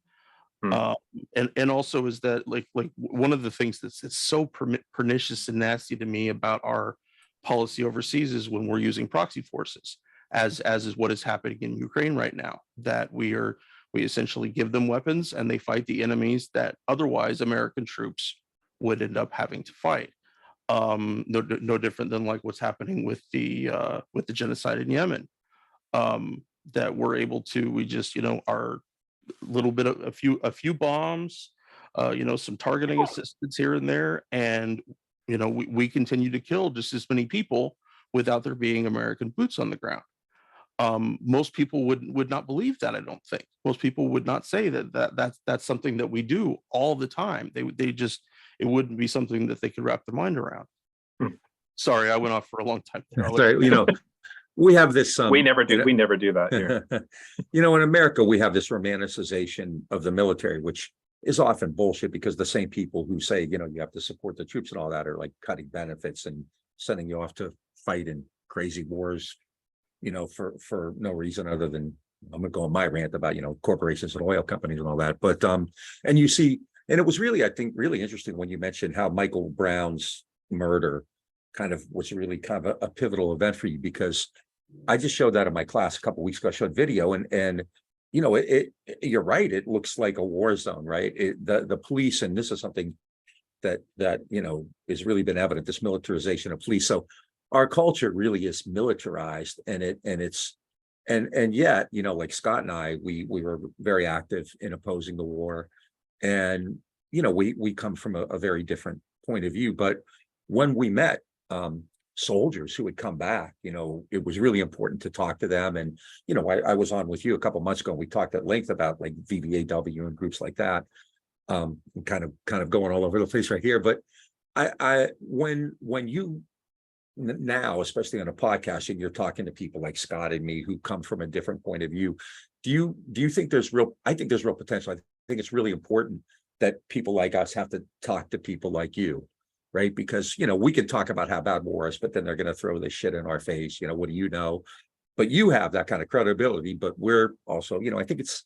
And also is that like one of the things that's so pernicious and nasty to me about our policy overseas is when we're using proxy forces, as is what is happening in Ukraine right now, that we essentially give them weapons and they fight the enemies that otherwise American troops would end up having to fight. No different than like what's happening with the genocide in Yemen. That we're able to, we just, our little bit of a few bombs, some targeting assistance here and there, and we continue to kill just as many people without there being American boots on the ground. Most people would not believe that. I don't think most people would not say that's something that we do all the time. They just, it wouldn't be something that they could wrap their mind around. Sorry, I went off for a long time there. Sorry, we have this. We never do that here. In America, we have this romanticization of the military, which is often bullshit, because the same people who say, you have to support the troops and all that are like cutting benefits and sending you off to fight in crazy wars, for no reason other than, I'm gonna go on my rant about, corporations and oil companies and all that. But and you see, and it was really, I think, really interesting when you mentioned how Michael Brown's murder kind of was really kind of a pivotal event for you, because I just showed that in my class a couple of weeks ago. I showed video, and you're right, it looks like a war zone, right? The police, and this is something that has really been evident, this militarization of police. So our culture really is militarized, and yet, like Scott and I, we were very active in opposing the war, and we come from a very different point of view. But when we met soldiers who had come back, it was really important to talk to them. And I was on with you a couple months ago, and we talked at length about like VBAW and groups like that, kind of going all over the place right here. But when you now, especially on a podcast, and you're talking to people like Scott and me who come from a different point of view, do you think I think there's real potential. I think it's really important that people like us have to talk to people like you, right? Because we can talk about how bad war is, but then they're going to throw this shit in our face. What do you know? But you have that kind of credibility. But we're also, I think it's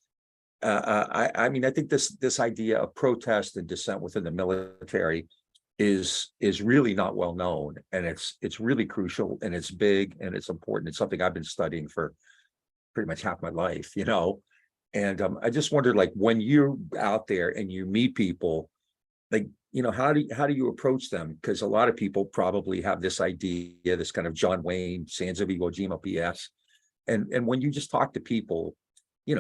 I think this idea of protest and dissent within the military is really not well known, and it's really crucial, and it's big, and it's important. It's something I've been studying for pretty much half my life, and I just wondered, like, when you're out there and you meet people, like, how do you approach them? Because a lot of people probably have this idea, this kind of John Wayne, Sands of Iwo Jima BS, and when you just talk to people,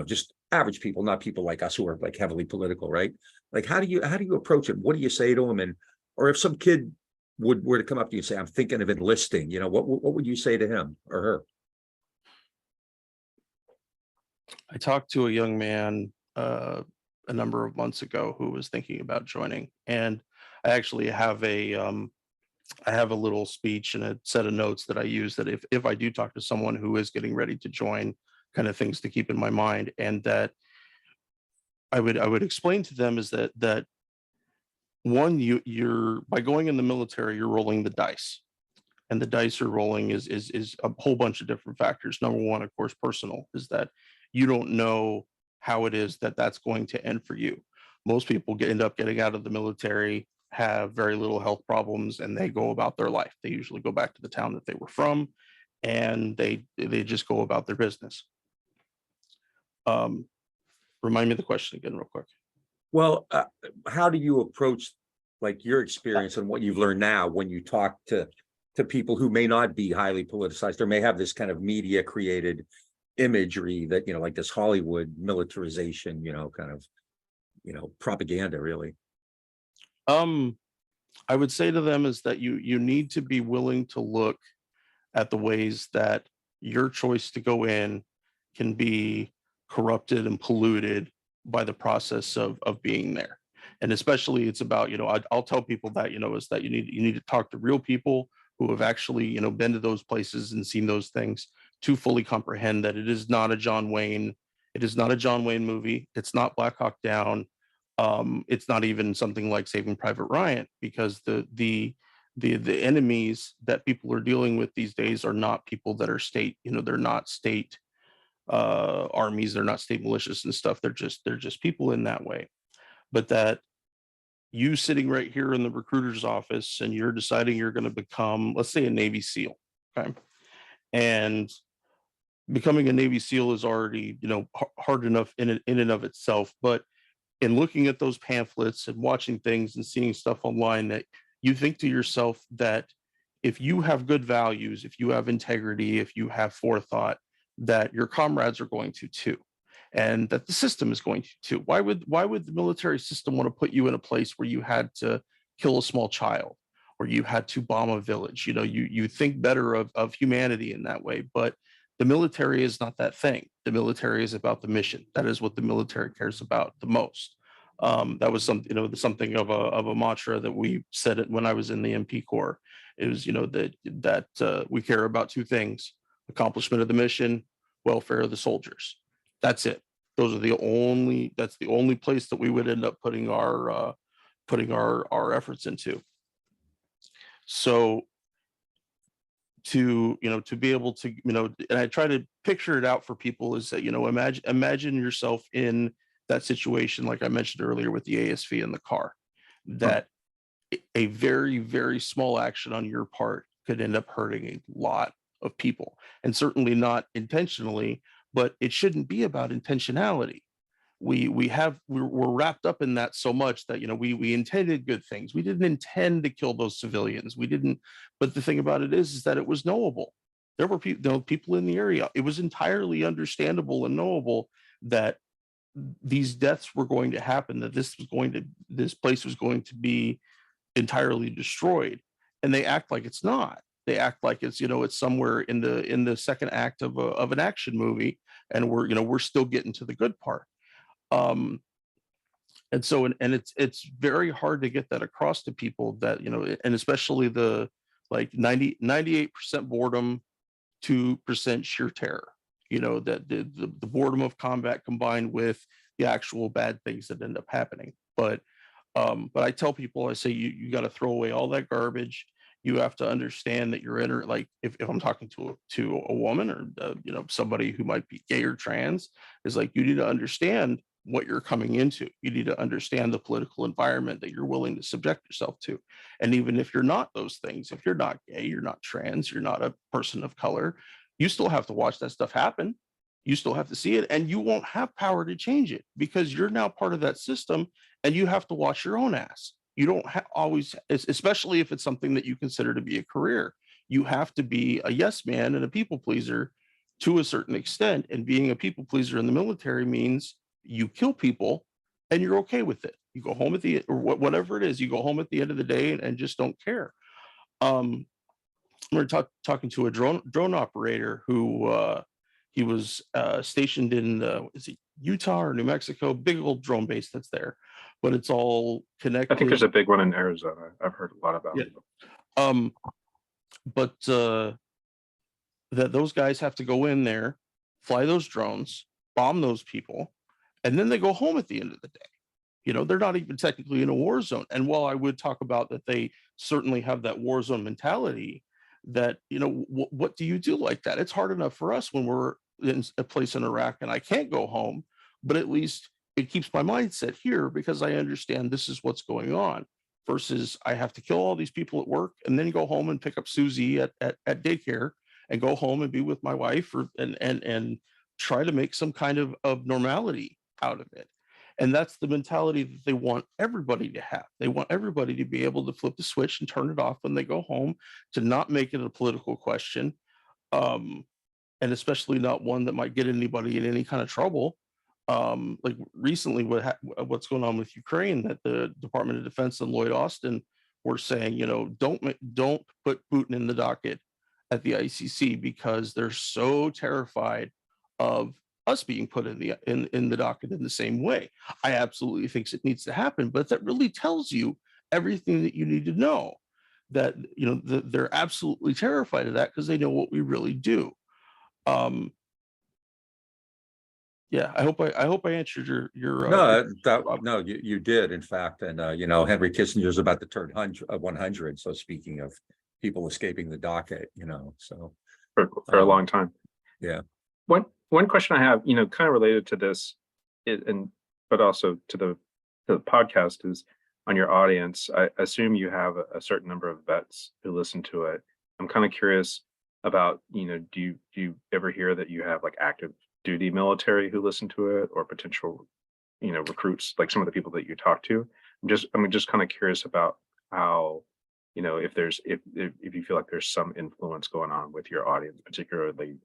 just average people, not people like us who are like heavily political, right? Like, how do you approach it? What do you say to them? Or if some kid were to come up to you and say, I'm thinking of enlisting, what would you say to him or her? I talked to a young man a number of months ago who was thinking about joining, and I actually have a little speech and a set of notes that I use, that if I do talk to someone who is getting ready to join, kind of things to keep in my mind, and that I would explain to them is that one, you're by going in the military, you're rolling the dice, and the dice you're rolling is a whole bunch of different factors. Number one, of course, personal, is that you don't know how it is that that's going to end for you. Most people end up getting out of the military, have very little health problems, and they go about their life. They usually go back to the town that they were from, and they just go about their business. Remind me of the question again, real quick. Well, how do you approach like your experience and what you've learned now when you talk to people who may not be highly politicized or may have this kind of media created imagery that, you know, like this Hollywood militarization, you know, kind of, you know, propaganda really? I would say to them is that you need to be willing to look at the ways that your choice to go in can be corrupted and polluted by the process of being there. And especially it's about, you know, I'll tell people that, you know, is that you need to talk to real people who have actually, you know, been to those places and seen those things to fully comprehend that it is not a John Wayne, it is not a John Wayne movie, it's not Black Hawk Down, it's not even something like Saving Private Ryan, because the enemies that people are dealing with these days are not people that are state, you know, they're not state armies, they're not state militias and stuff. They're just people in that way. But that you sitting right here in the recruiter's office and you're deciding you're going to become, let's say, a Navy SEAL, okay, and becoming a Navy SEAL is already, you know, hard enough in and of itself. But in looking at those pamphlets and watching things and seeing stuff online, that you think to yourself that if you have good values, if you have integrity, if you have forethought, that your comrades are going to too, and that the system is going to too. Why would the military system want to put you in a place where you had to kill a small child or you had to bomb a village? You know, you think better of humanity in that way, but the military is not that thing. The military is about the mission. That is what the military cares about the most. That was something, you know, something of a mantra that we said it when I was in the MP Corps. It was, you know, that we care about two things: accomplishment of the mission, welfare of the soldiers. That's it. Those are that's the only place that we would end up putting our efforts into. So to, you know, to be able to, you know, and I try to picture it out for people is that, you know, imagine yourself in that situation, like I mentioned earlier with the ASV in the car, that a very, very small action on your part could end up hurting a lot of people, and certainly not intentionally, but it shouldn't be about intentionality. We're wrapped up in that so much that, you know, we intended good things. We didn't intend to kill those civilians. We didn't. But the thing about it is that it was knowable. There were people, you know, people in the area. It was entirely understandable and knowable that these deaths were going to happen. That this place was going to be entirely destroyed, and they act like it's not. They act like it's, you know, it's somewhere in the second act of an action movie, and we're still getting to the good part. And so and it's very hard to get that across to people, that, you know, and especially the like 98% boredom, 2% sheer terror, you know, that the boredom of combat combined with the actual bad things that end up happening. But I tell people, I say, you got to throw away all that garbage. You have to understand that you're in, like, if I'm talking to a woman or you know, somebody who might be gay or trans, is like, you need to understand what you're coming into. You need to understand the political environment that you're willing to subject yourself to. And even if you're not those things, if you're not gay, you're not trans, you're not a person of color, you still have to watch that stuff happen. You still have to see it, and you won't have power to change it because you're now part of that system, and you have to watch your own ass. You don't always, especially if it's something that you consider to be a career, you have to be a yes man and a people pleaser to a certain extent. And being a people pleaser in the military means you kill people and you're okay with it. You go home at the, or whatever it is, you go home at the end of the day and just don't care. We're talking to a drone operator who he was stationed in is it Utah or New Mexico? Big old drone base that's there, but it's all connected. I think there's a big one in Arizona. I've heard a lot about it. But that those guys have to go in there, fly those drones, bomb those people, and then they go home at the end of the day. They're not even technically in a war zone. And while I would talk about that, they certainly have that war zone mentality. That what do you do like that? It's hard enough for us when we're in a place in Iraq and I can't go home, but at least it keeps my mindset here because I understand this is what's going on. Versus I have to kill all these people at work and then go home and pick up Susie at daycare and go home and be with my wife and try to make some kind of normality out of it. And that's the mentality that they want everybody to have. They want everybody to be able to flip the switch and turn it off when they go home, to not make it a political question, and especially not one that might get anybody in any kind of trouble. Like recently, what's going on with Ukraine, that the Department of Defense and Lloyd Austin were saying, don't put Putin in the docket at the ICC because they're so terrified of us being put in the docket in the same way. I absolutely think it needs to happen, but that really tells you everything that you need to know. That they're absolutely terrified of that because they know what we really do. Yeah, I hope I answered your No, you did, in fact. And Henry Kissinger's about to turn 100. So speaking of people escaping the docket, so for a long time. Yeah. One question I have, kind of related to this, but also to the podcast, is on your audience. I assume you have a certain number of vets who listen to it. I'm kind of curious about, do you ever hear that you have like active duty military who listen to it, or potential, recruits, like some of the people that you talk to? I'm just kind of curious about how, if you feel like there's some influence going on with your audience, particularly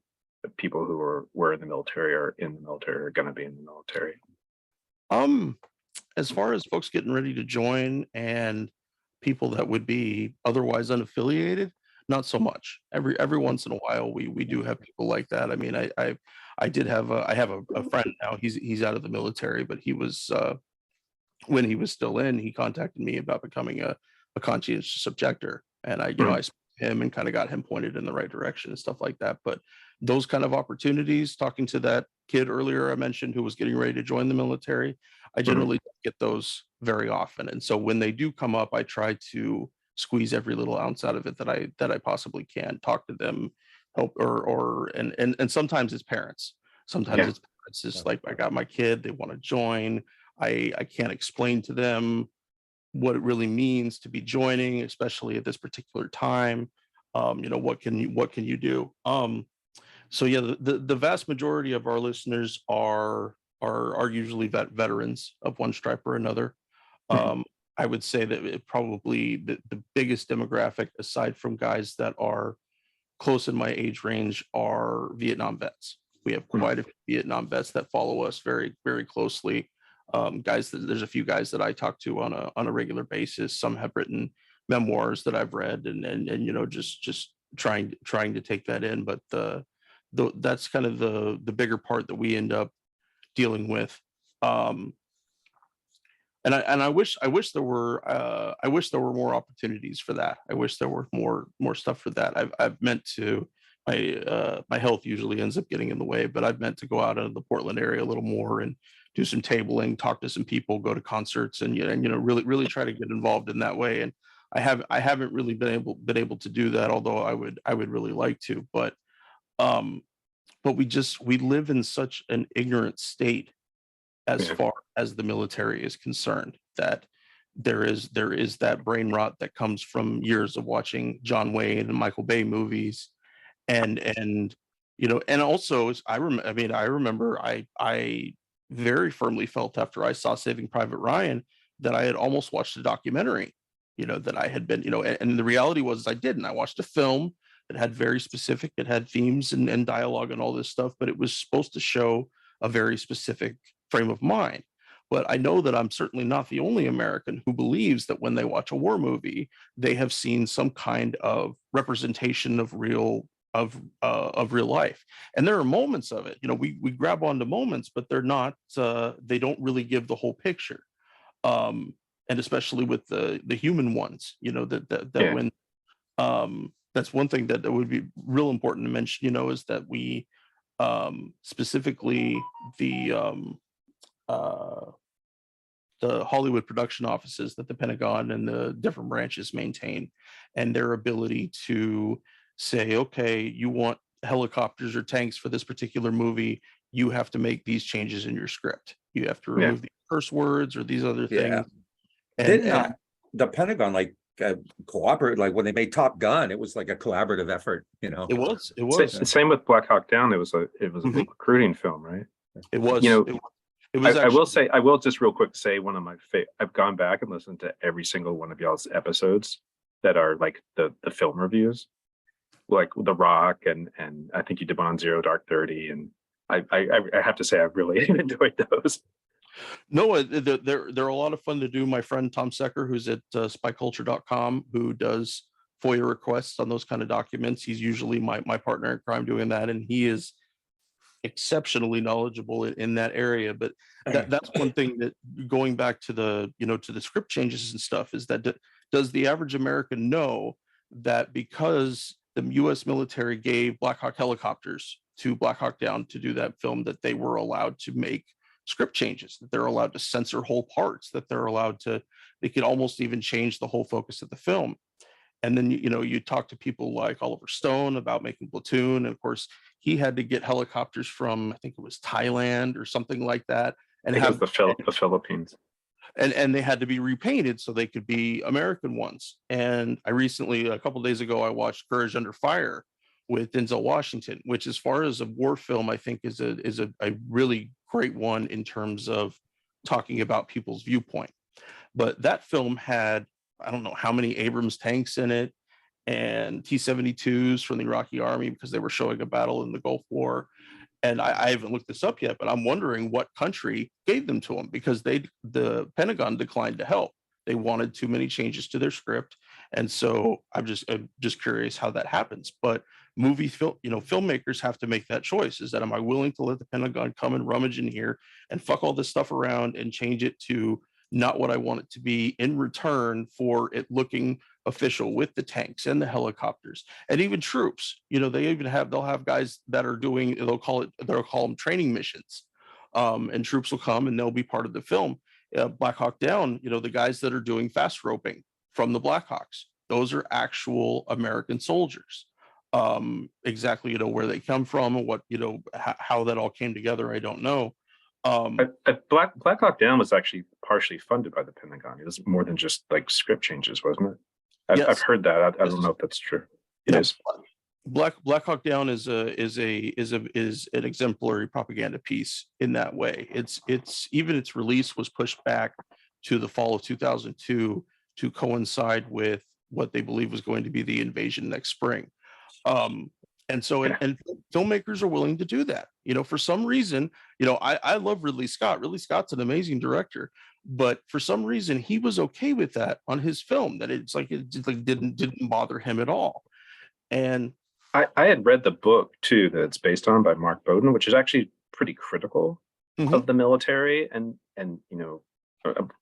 the people who were in the military or in the military or going to be in the military. As far as folks getting ready to join and people that would be otherwise unaffiliated, not so much. Every once in a while, we do have people like that. I mean, I did have I have a friend now. He's out of the military, but he was when he was still in, he contacted me about becoming a conscientious objector, and I spoke to him and kind of got him pointed in the right direction and stuff like that. But those kind of opportunities, talking to that kid earlier I mentioned who was getting ready to join the military, I generally don't get those very often. And so when they do come up, I try to squeeze every little ounce out of it that I possibly can. Talk to them, help, and sometimes it's parents. Sometimes it's parents. Just like, I got my kid, they want to join. I can't explain to them what it really means to be joining, especially at this particular time. What can you do? So yeah, the vast majority of our listeners are usually veterans of one stripe or another. I would say that it probably the biggest demographic, aside from guys that are close in my age range, are Vietnam vets. We have quite a few Vietnam vets that follow us very, very closely. There's a few guys that I talk to on a regular basis. Some have written memoirs that I've read, and just trying to take that in. But that's kind of the bigger part that we end up dealing with. And I wish there were more opportunities for that. I wish there were more stuff for that. I've meant to, my health usually ends up getting in the way, but I've meant to go out into the Portland area a little more and do some tabling, talk to some people, go to concerts, and really try to get involved in that way. And I haven't really been able to do that, although I would really like to. But we live in such an ignorant state as far as the military is concerned, that there is that brain rot that comes from years of watching John Wayne and Michael Bay movies, and also I remember I very firmly felt after I saw Saving Private Ryan that I had almost watched a documentary, that I had been, and the reality was I didn't. I watched a film that had very specific, it had themes and dialogue and all this stuff, but it was supposed to show a very specific frame of mind. But I know that I'm certainly not the only American who believes that when they watch a war movie, they have seen some kind of representation of real life. And there are moments of it, we grab onto moments, but they're not, they don't really give the whole picture. And especially with the human ones, when, that's one thing that would be real important to mention, is that we, specifically the the Hollywood production offices that the Pentagon and the different branches maintain, and their ability to say, okay, you want helicopters or tanks for this particular movie, you have to make these changes in your script. You have to Yeah. remove these curse words or these other Yeah. things. And, Didn't the Pentagon like cooperate, like when they made Top Gun, it was like a collaborative effort, you know? it was, Same with Black Hawk Down. It was a Mhm. big recruiting film, right? it was, You know, it was I will actually- say, I will just real quick say one of my favorite. I've gone back and listened to every single one of y'all's episodes that are like the film reviews, like The Rock, and I think you did one on Zero Dark 30, and I have to say I really enjoyed those. No, they're a lot of fun to do. My friend Tom Secker, who's at spyculture.com, who does FOIA requests on those kind of documents. He's usually my partner in crime doing that, and he is exceptionally knowledgeable in that area. But that's one thing that, going back to the, to the script changes and stuff, is that does the average American know that because the US military gave Black Hawk helicopters to Black Hawk Down to do that film, that they were allowed to make script changes, that they're allowed to censor whole parts, that they could almost even change the whole focus of the film? And then, you talk to people like Oliver Stone about making Platoon. And of course, he had to get helicopters from, I think it was Thailand or something like that. And I think it was the Philippines. And they had to be repainted so they could be American ones. And I recently, a couple of days ago, I watched Courage Under Fire with Denzel Washington, which, as far as a war film, I think is a really great one in terms of talking about people's viewpoint. But that film had, I don't know how many Abrams tanks in it, and T-72s from the Iraqi army, because they were showing a battle in the Gulf War. And I haven't looked this up yet, but I'm wondering what country gave them to them, because the Pentagon declined to help. They wanted too many changes to their script. And so I'm just curious how that happens. But filmmakers have to make that choice. Is that, am I willing to let the Pentagon come and rummage in here and fuck all this stuff around and change it to not what I want it to be, in return for it looking official with the tanks and the helicopters and even troops? They'll have guys that are doing, they'll call them training missions. And troops will come and they'll be part of the film. Black Hawk Down, the guys that are doing fast roping from the Blackhawks, those are actual American soldiers. Exactly, where they come from and what, how that all came together, I don't know. Black Hawk Down was actually partially funded by the Pentagon. It was more than just like script changes, wasn't it? I've heard that. I don't know if that's true. It is. Black Hawk Down is an exemplary propaganda piece in that way. It's even its release was pushed back to the fall of 2002 to coincide with what they believe was going to be the invasion next spring. And so, and filmmakers are willing to do that. For some reason, I love Ridley Scott. Ridley Scott's an amazing director, but for some reason he was okay with that on his film, that it didn't bother him at all. And I had read the book too that it's based on by Mark Bowden, which is actually pretty critical of the military. And I'm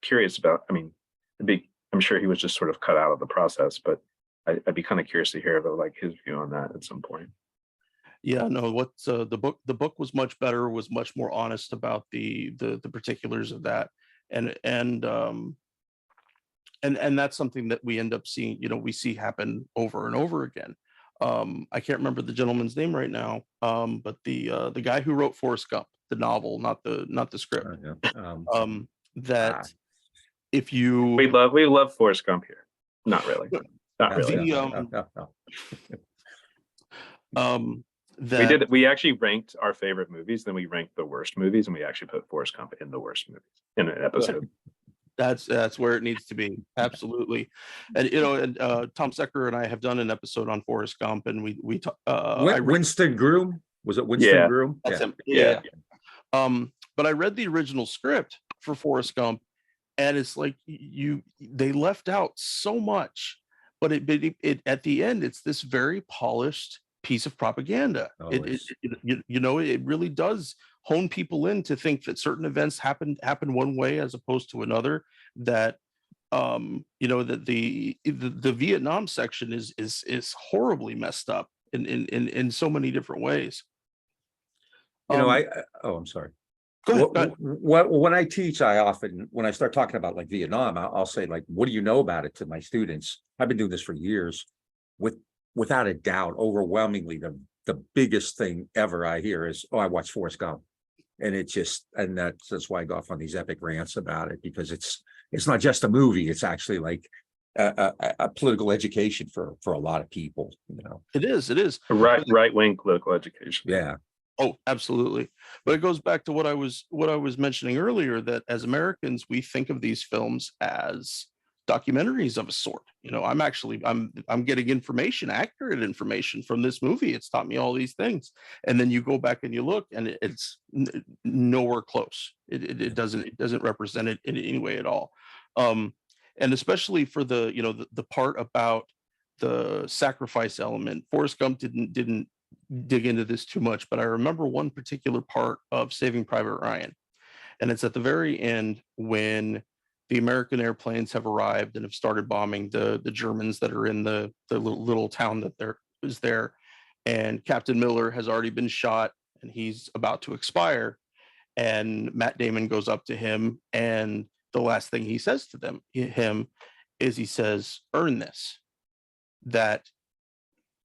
curious about, I'm sure he was just sort of cut out of the process, but I'd be kind of curious to hear about like his view on that at some point. Yeah, no, what's the book was much better, was much more honest about the particulars of that. And that's something that we end up seeing, we see happen over and over again. I can't remember the gentleman's name right now, but the guy who wrote Forrest Gump, the novel, not the script. If you we love Forrest Gump here. Not really. Not really. We actually ranked our favorite movies, then we ranked the worst movies, and we actually put Forrest Gump in the worst movies in an episode. That's where it needs to be. Absolutely. And Tom Secker and I have done an episode on Forrest Gump, and we Winston Groom, was it Winston Groom? That's him. Yeah. But I read the original script for Forrest Gump, and it's like they left out so much, but it at the end it's this very polished piece of propaganda. It really does hone people in to think that certain events happen one way as opposed to another. That that the Vietnam section is horribly messed up in so many different ways. I'm sorry. Go ahead. Go ahead. When I teach, I often, when I start talking about like Vietnam, I'll say like, what do you know about it to my students? I've been doing this for years. Without a doubt, overwhelmingly, the biggest thing ever I hear is, oh, I watched Forrest Gump. And that's why I go off on these epic rants about it, because it's not just a movie. It's actually like a political education for a lot of people, you know. It is. Right-wing political education. Yeah. Oh, absolutely. But it goes back to what I was mentioning earlier, that as Americans, we think of these films as documentaries of a sort. You know, I'm getting information, accurate information from this movie. It's taught me all these things. And then you go back and you look, and it's nowhere close. It doesn't represent it in any way at all. And especially for the part about the sacrifice element, Forrest Gump didn't dig into this too much, but I remember one particular part of Saving Private Ryan, and it's at the very end when the American airplanes have arrived and have started bombing the Germans that are in the little town that is there, and Captain Miller has already been shot and he's about to expire, and Matt Damon goes up to him, and the last thing he says to him is, he says, "Earn this, that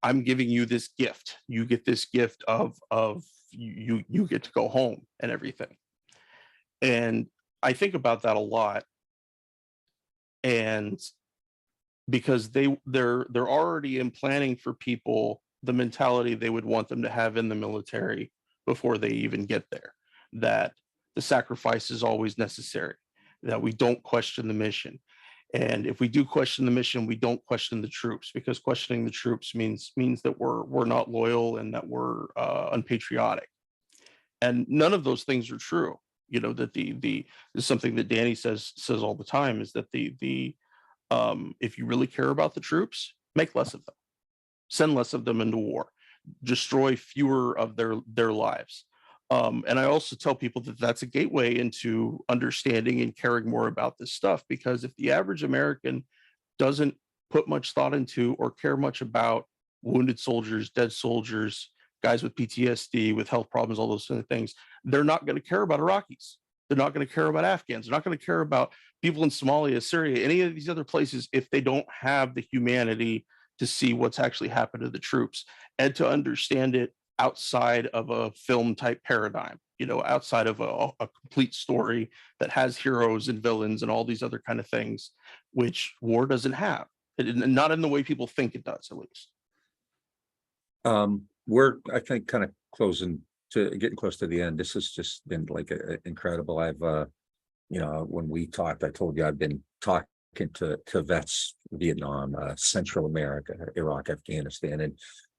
I'm giving you this gift. You get this gift of you get to go home and everything." And I think about that a lot. And because they're already implanting for people the mentality they would want them to have in the military before they even get there, that the sacrifice is always necessary, that we don't question the mission. And if we do question the mission, we don't question the troops, because questioning the troops means that we're not loyal and that we're unpatriotic. And none of those things are true. You know, that the is something that Danny says all the time, is that if you really care about the troops, make less of them, send less of them into war, destroy fewer of their lives. And I also tell people that that's a gateway into understanding and caring more about this stuff, because if the average American doesn't put much thought into or care much about wounded soldiers, dead soldiers, guys with PTSD, with health problems, all those kind of things, they're not going to care about Iraqis. They're not going to care about Afghans. They're not going to care about people in Somalia, Syria, any of these other places, if they don't have the humanity to see what's actually happened to the troops and to understand it outside of a film type paradigm, you know, outside of a complete story that has heroes and villains and all these other kind of things, which war doesn't have, not in the way people think it does, at least. We're, I think, kind of getting close to the end. This has just been like incredible. I've when we talked, I told you I've been talking to vets, Vietnam, Central America, Iraq, Afghanistan, and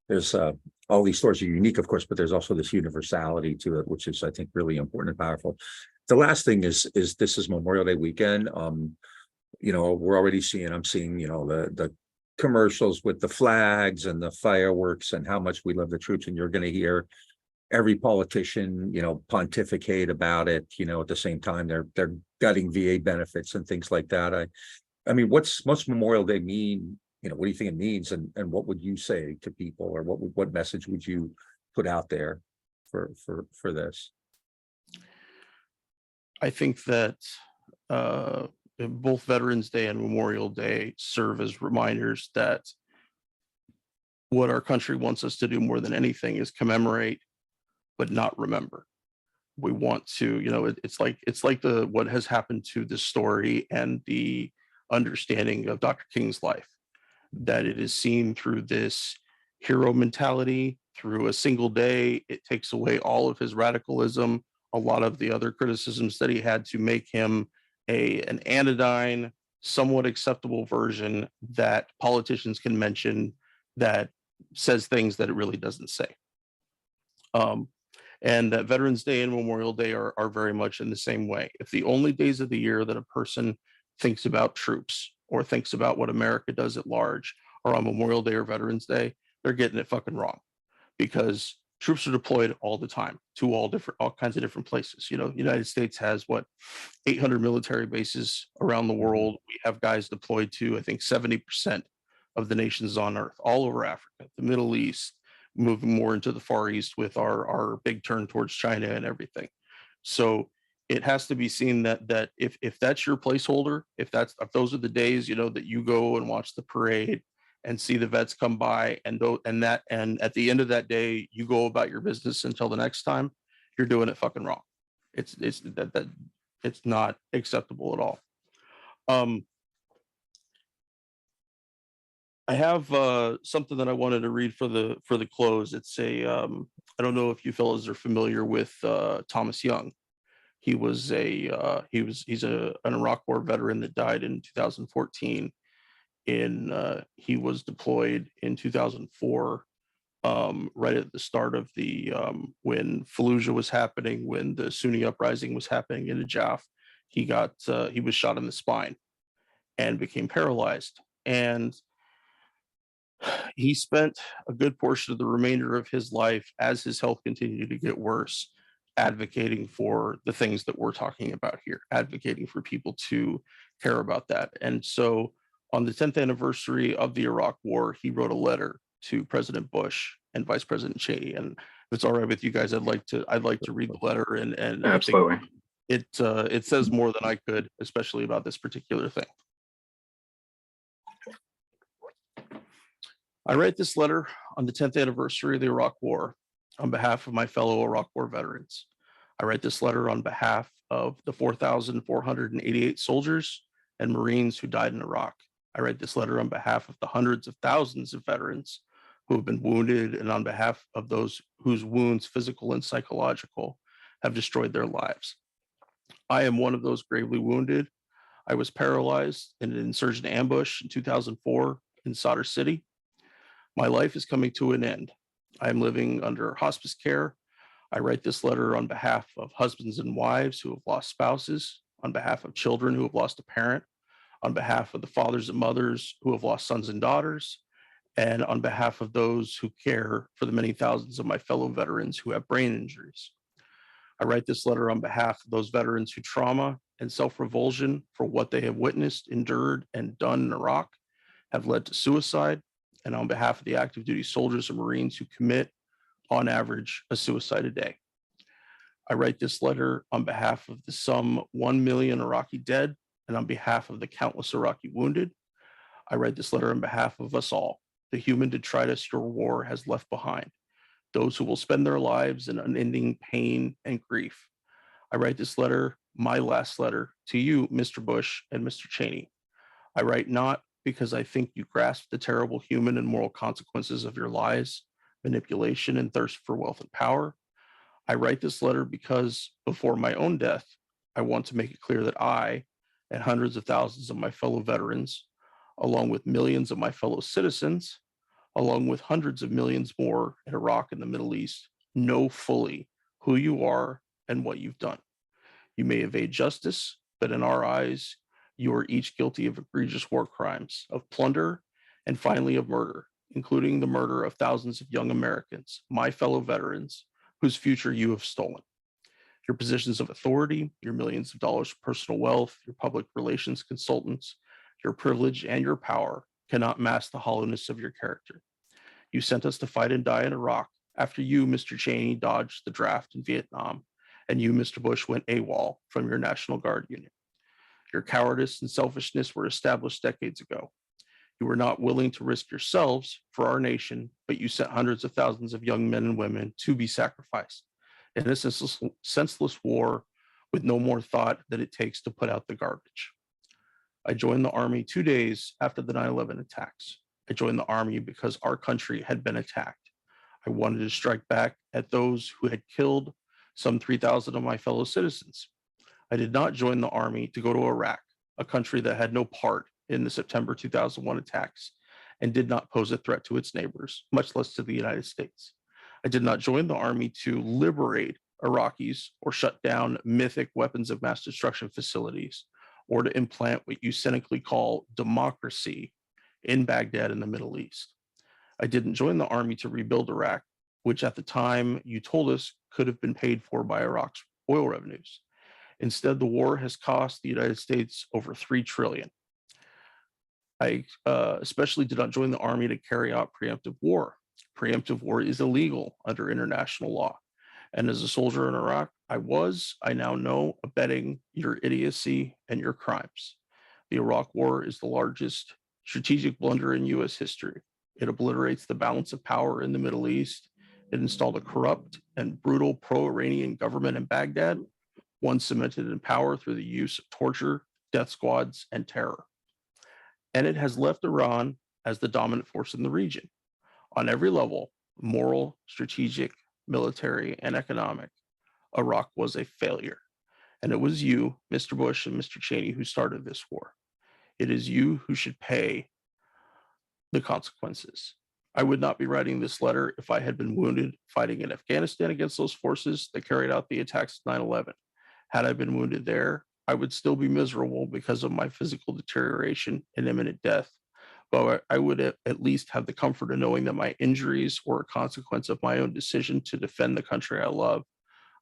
there's all these stories are unique, of course, but there's also this universality to it, which is, I think, really important and powerful. The last thing is this is Memorial Day weekend. We're already I'm seeing, the commercials with the flags and the fireworks and how much we love the troops, and you're going to hear every politician, pontificate about it. At the same time, they're gutting VA benefits and things like that. I mean, what's Memorial Day mean? What do you think it means, and what would you say to people, or what message would you put out there for this? I think that both Veterans Day and Memorial Day serve as reminders that what our country wants us to do more than anything is commemorate, but not remember. We want to, it's like what has happened to this story and the understanding of Dr. King's life, that it is seen through this hero mentality, through a single day. It takes away all of his radicalism, a lot of the other criticisms that he had to make him an anodyne, somewhat acceptable version that politicians can mention, that says things that it really doesn't say. And that Veterans Day and Memorial Day are very much in the same way. If the only days of the year that a person thinks about troops or thinks about what America does at large are on Memorial Day or Veterans Day, they're getting it fucking wrong, because troops are deployed all the time to all kinds of different places. The United States has 800 military bases around the world. We have guys deployed to, I think, 70% of the nations on Earth, all over Africa, the Middle East, moving more into the Far East with our big turn towards China and everything. So it has to be seen that if that's your placeholder, if those are the days, that you go and watch the parade and see the vets come by, and at the end of that day you go about your business until the next time, you're doing it fucking wrong. It's not acceptable at all. I have something that I wanted to read for the close. It's I don't know if you fellows are familiar with Thomas Young. He's an Iraq War veteran that died in 2014. He was deployed in 2004, right at the start of when Fallujah was happening, when the Sunni uprising was happening in Najaf. He was shot in the spine and became paralyzed. And he spent a good portion of the remainder of his life, as his health continued to get worse, advocating for the things that we're talking about here, advocating for people to care about that. And so on the 10th anniversary of the Iraq War, he wrote a letter to President Bush and Vice President Cheney. And if it's all right with you guys, I'd like to read the letter, and Absolutely. I think it says more than I could, especially about this particular thing. I write this letter on the 10th anniversary of the Iraq War on behalf of my fellow Iraq War veterans. I write this letter on behalf of the 4,488 soldiers and Marines who died in Iraq. I write this letter on behalf of the hundreds of thousands of veterans who have been wounded, and on behalf of those whose wounds, physical and psychological, have destroyed their lives. I am one of those gravely wounded. I was paralyzed in an insurgent ambush in 2004 in Sadr City. My life is coming to an end. I am living under hospice care. I write this letter on behalf of husbands and wives who have lost spouses, on behalf of children who have lost a parent, on behalf of the fathers and mothers who have lost sons and daughters, and on behalf of those who care for the many thousands of my fellow veterans who have brain injuries. I write this letter on behalf of those veterans whose trauma and self-revulsion for what they have witnessed, endured, and done in Iraq have led to suicide, and on behalf of the active duty soldiers and Marines who commit, on average, a suicide a day. I write this letter on behalf of the some 1 million Iraqi dead, and on behalf of the countless Iraqi wounded. I write this letter on behalf of us all, the human detritus your war has left behind, those who will spend their lives in unending pain and grief. I write this letter, my last letter, to you, Mr. Bush and Mr. Cheney. I write not because I think you grasp the terrible human and moral consequences of your lies, manipulation, and thirst for wealth and power. I write this letter because before my own death, I want to make it clear that I and hundreds of thousands of my fellow veterans, along with millions of my fellow citizens, along with hundreds of millions more in Iraq and the Middle East, know fully who you are and what you've done. You may evade justice, but in our eyes, you are each guilty of egregious war crimes, of plunder, and finally of murder, including the murder of thousands of young Americans, my fellow veterans, whose future you have stolen. Your positions of authority, your millions of dollars of personal wealth, your public relations consultants, your privilege and your power cannot mask the hollowness of your character. You sent us to fight and die in Iraq after you, Mr. Cheney, dodged the draft in Vietnam, and you, Mr. Bush, went AWOL from your National Guard unit. Your cowardice and selfishness were established decades ago. You were not willing to risk yourselves for our nation, but you sent hundreds of thousands of young men and women to be sacrificed in a senseless war with no more thought than it takes to put out the garbage. I joined the Army 2 days after the 9/11 attacks. I joined the Army because our country had been attacked. I wanted to strike back at those who had killed some 3,000 of my fellow citizens. I did not join the Army to go to Iraq, a country that had no part in the September 2001 attacks and did not pose a threat to its neighbors, much less to the United States. I did not join the Army to liberate Iraqis or shut down mythic weapons of mass destruction facilities or to implant what you cynically call democracy in Baghdad and the Middle East. I didn't join the Army to rebuild Iraq, which at the time you told us could have been paid for by Iraq's oil revenues. Instead, the war has cost the United States over $3 trillion. I especially did not join the Army to carry out preemptive war. Preemptive war is illegal under international law. And as a soldier in Iraq, I now know, abetting your idiocy and your crimes. The Iraq War is the largest strategic blunder in US history. It obliterates the balance of power in the Middle East. It installed a corrupt and brutal pro-Iranian government in Baghdad, one cemented in power through the use of torture, death squads, and terror. And it has left Iran as the dominant force in the region. On every level, moral, strategic, military, and economic, Iraq was a failure. And it was you, Mr. Bush and Mr. Cheney, who started this war. It is you who should pay the consequences. I would not be writing this letter if I had been wounded fighting in Afghanistan against those forces that carried out the attacks of 9/11. Had I been wounded there, I would still be miserable because of my physical deterioration and imminent death. But I would at least have the comfort of knowing that my injuries were a consequence of my own decision to defend the country I love.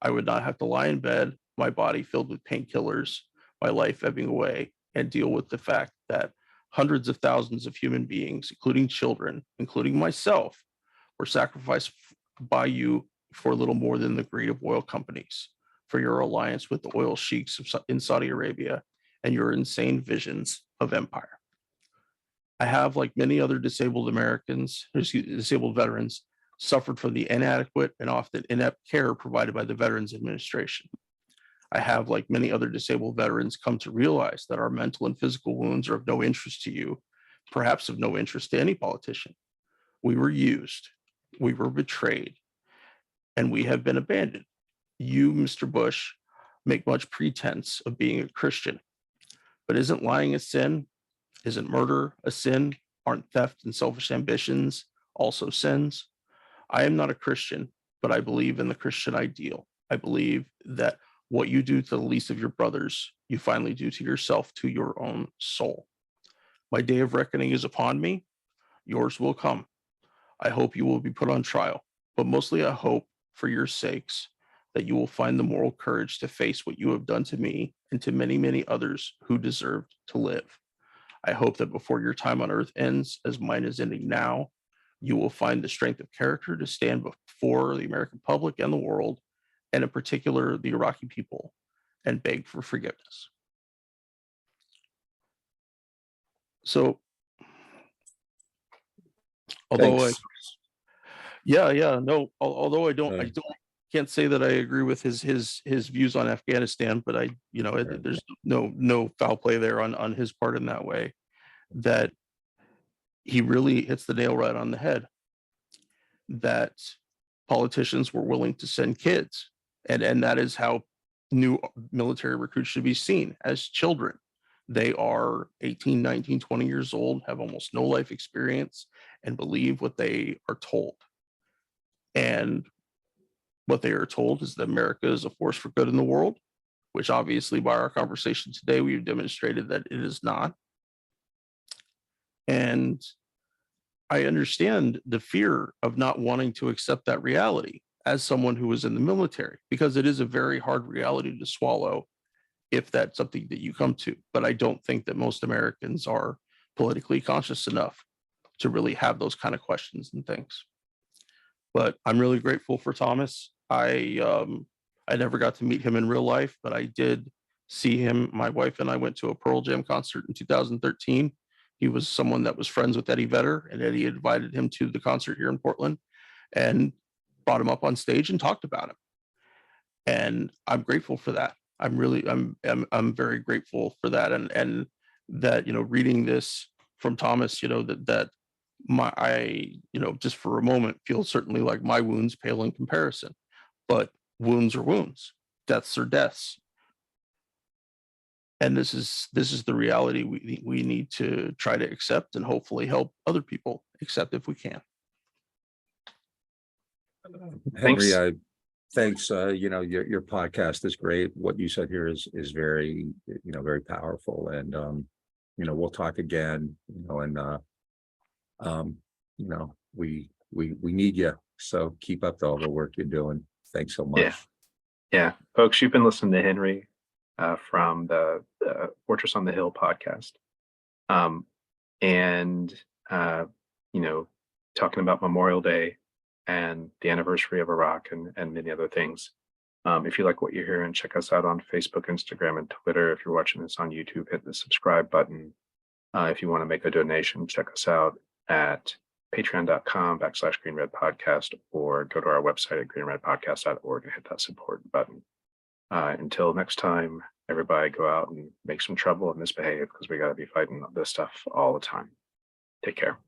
I would not have to lie in bed, my body filled with painkillers, my life ebbing away, and deal with the fact that hundreds of thousands of human beings, including children, including myself, were sacrificed by you for little more than the greed of oil companies, for your alliance with the oil sheiks in Saudi Arabia, and your insane visions of empire. I have, like many other disabled veterans, suffered from the inadequate and often inept care provided by the Veterans Administration. I have, like many other disabled veterans, come to realize that our mental and physical wounds are of no interest to you, perhaps of no interest to any politician. We were used, we were betrayed, and we have been abandoned. You, Mr. Bush, make much pretense of being a Christian, but isn't lying a sin? Isn't murder a sin? Aren't theft and selfish ambitions also sins? I am not a Christian, but I believe in the Christian ideal. I believe that what you do to the least of your brothers, you finally do to yourself, to your own soul. My day of reckoning is upon me. Yours will come. I hope you will be put on trial, but mostly I hope, for your sakes, that you will find the moral courage to face what you have done to me and to many, many others who deserved to live. I hope that before your time on earth ends, as mine is ending now, you will find the strength of character to stand before the American public and the world, and in particular, the Iraqi people, and beg for forgiveness. So, although Thanks. although I can't say that I agree with his views on Afghanistan, but there's no foul play there on his part in that way. That he really hits the nail right on the head. That politicians were willing to send kids, and that is how new military recruits should be seen, as children. They are 18, 19, 20 years old, have almost no life experience, and believe what they are told. And what they are told is that America is a force for good in the world, which obviously by our conversation today, we've demonstrated that it is not. And I understand the fear of not wanting to accept that reality as someone who was in the military, because it is a very hard reality to swallow if that's something that you come to. But I don't think that most Americans are politically conscious enough to really have those kind of questions and things. But I'm really grateful for Thomas. I never got to meet him in real life, but I did see him. My wife and I went to a Pearl Jam concert in 2013. He was someone that was friends with Eddie Vedder, and Eddie invited him to the concert here in Portland and brought him up on stage and talked about him. And I'm grateful for that. I'm very grateful for that. And that, reading this from Thomas, that I just for a moment feel certainly like my wounds pale in comparison, but wounds are wounds, deaths are deaths. And this is the reality we need to try to accept, and hopefully help other people accept if we can. Henry, thanks. Your podcast is great. What you said here is very, very powerful. And we'll talk again. We need you. So keep up all the work you're doing. Thanks so much. Yeah, folks, you've been listening to Henry from the Fortress on the Hill podcast, talking about Memorial Day and the anniversary of Iraq and many other things. If you like what you're hearing, check us out on Facebook, Instagram, and Twitter. If you're watching this on YouTube, hit the subscribe button. If you want to make a donation, check us out at patreon.com/greenredpodcast, or go to our website at greenredpodcast.org and hit that support button. Until next time, everybody go out and make some trouble and misbehave, because we got to be fighting this stuff all the time. Take care.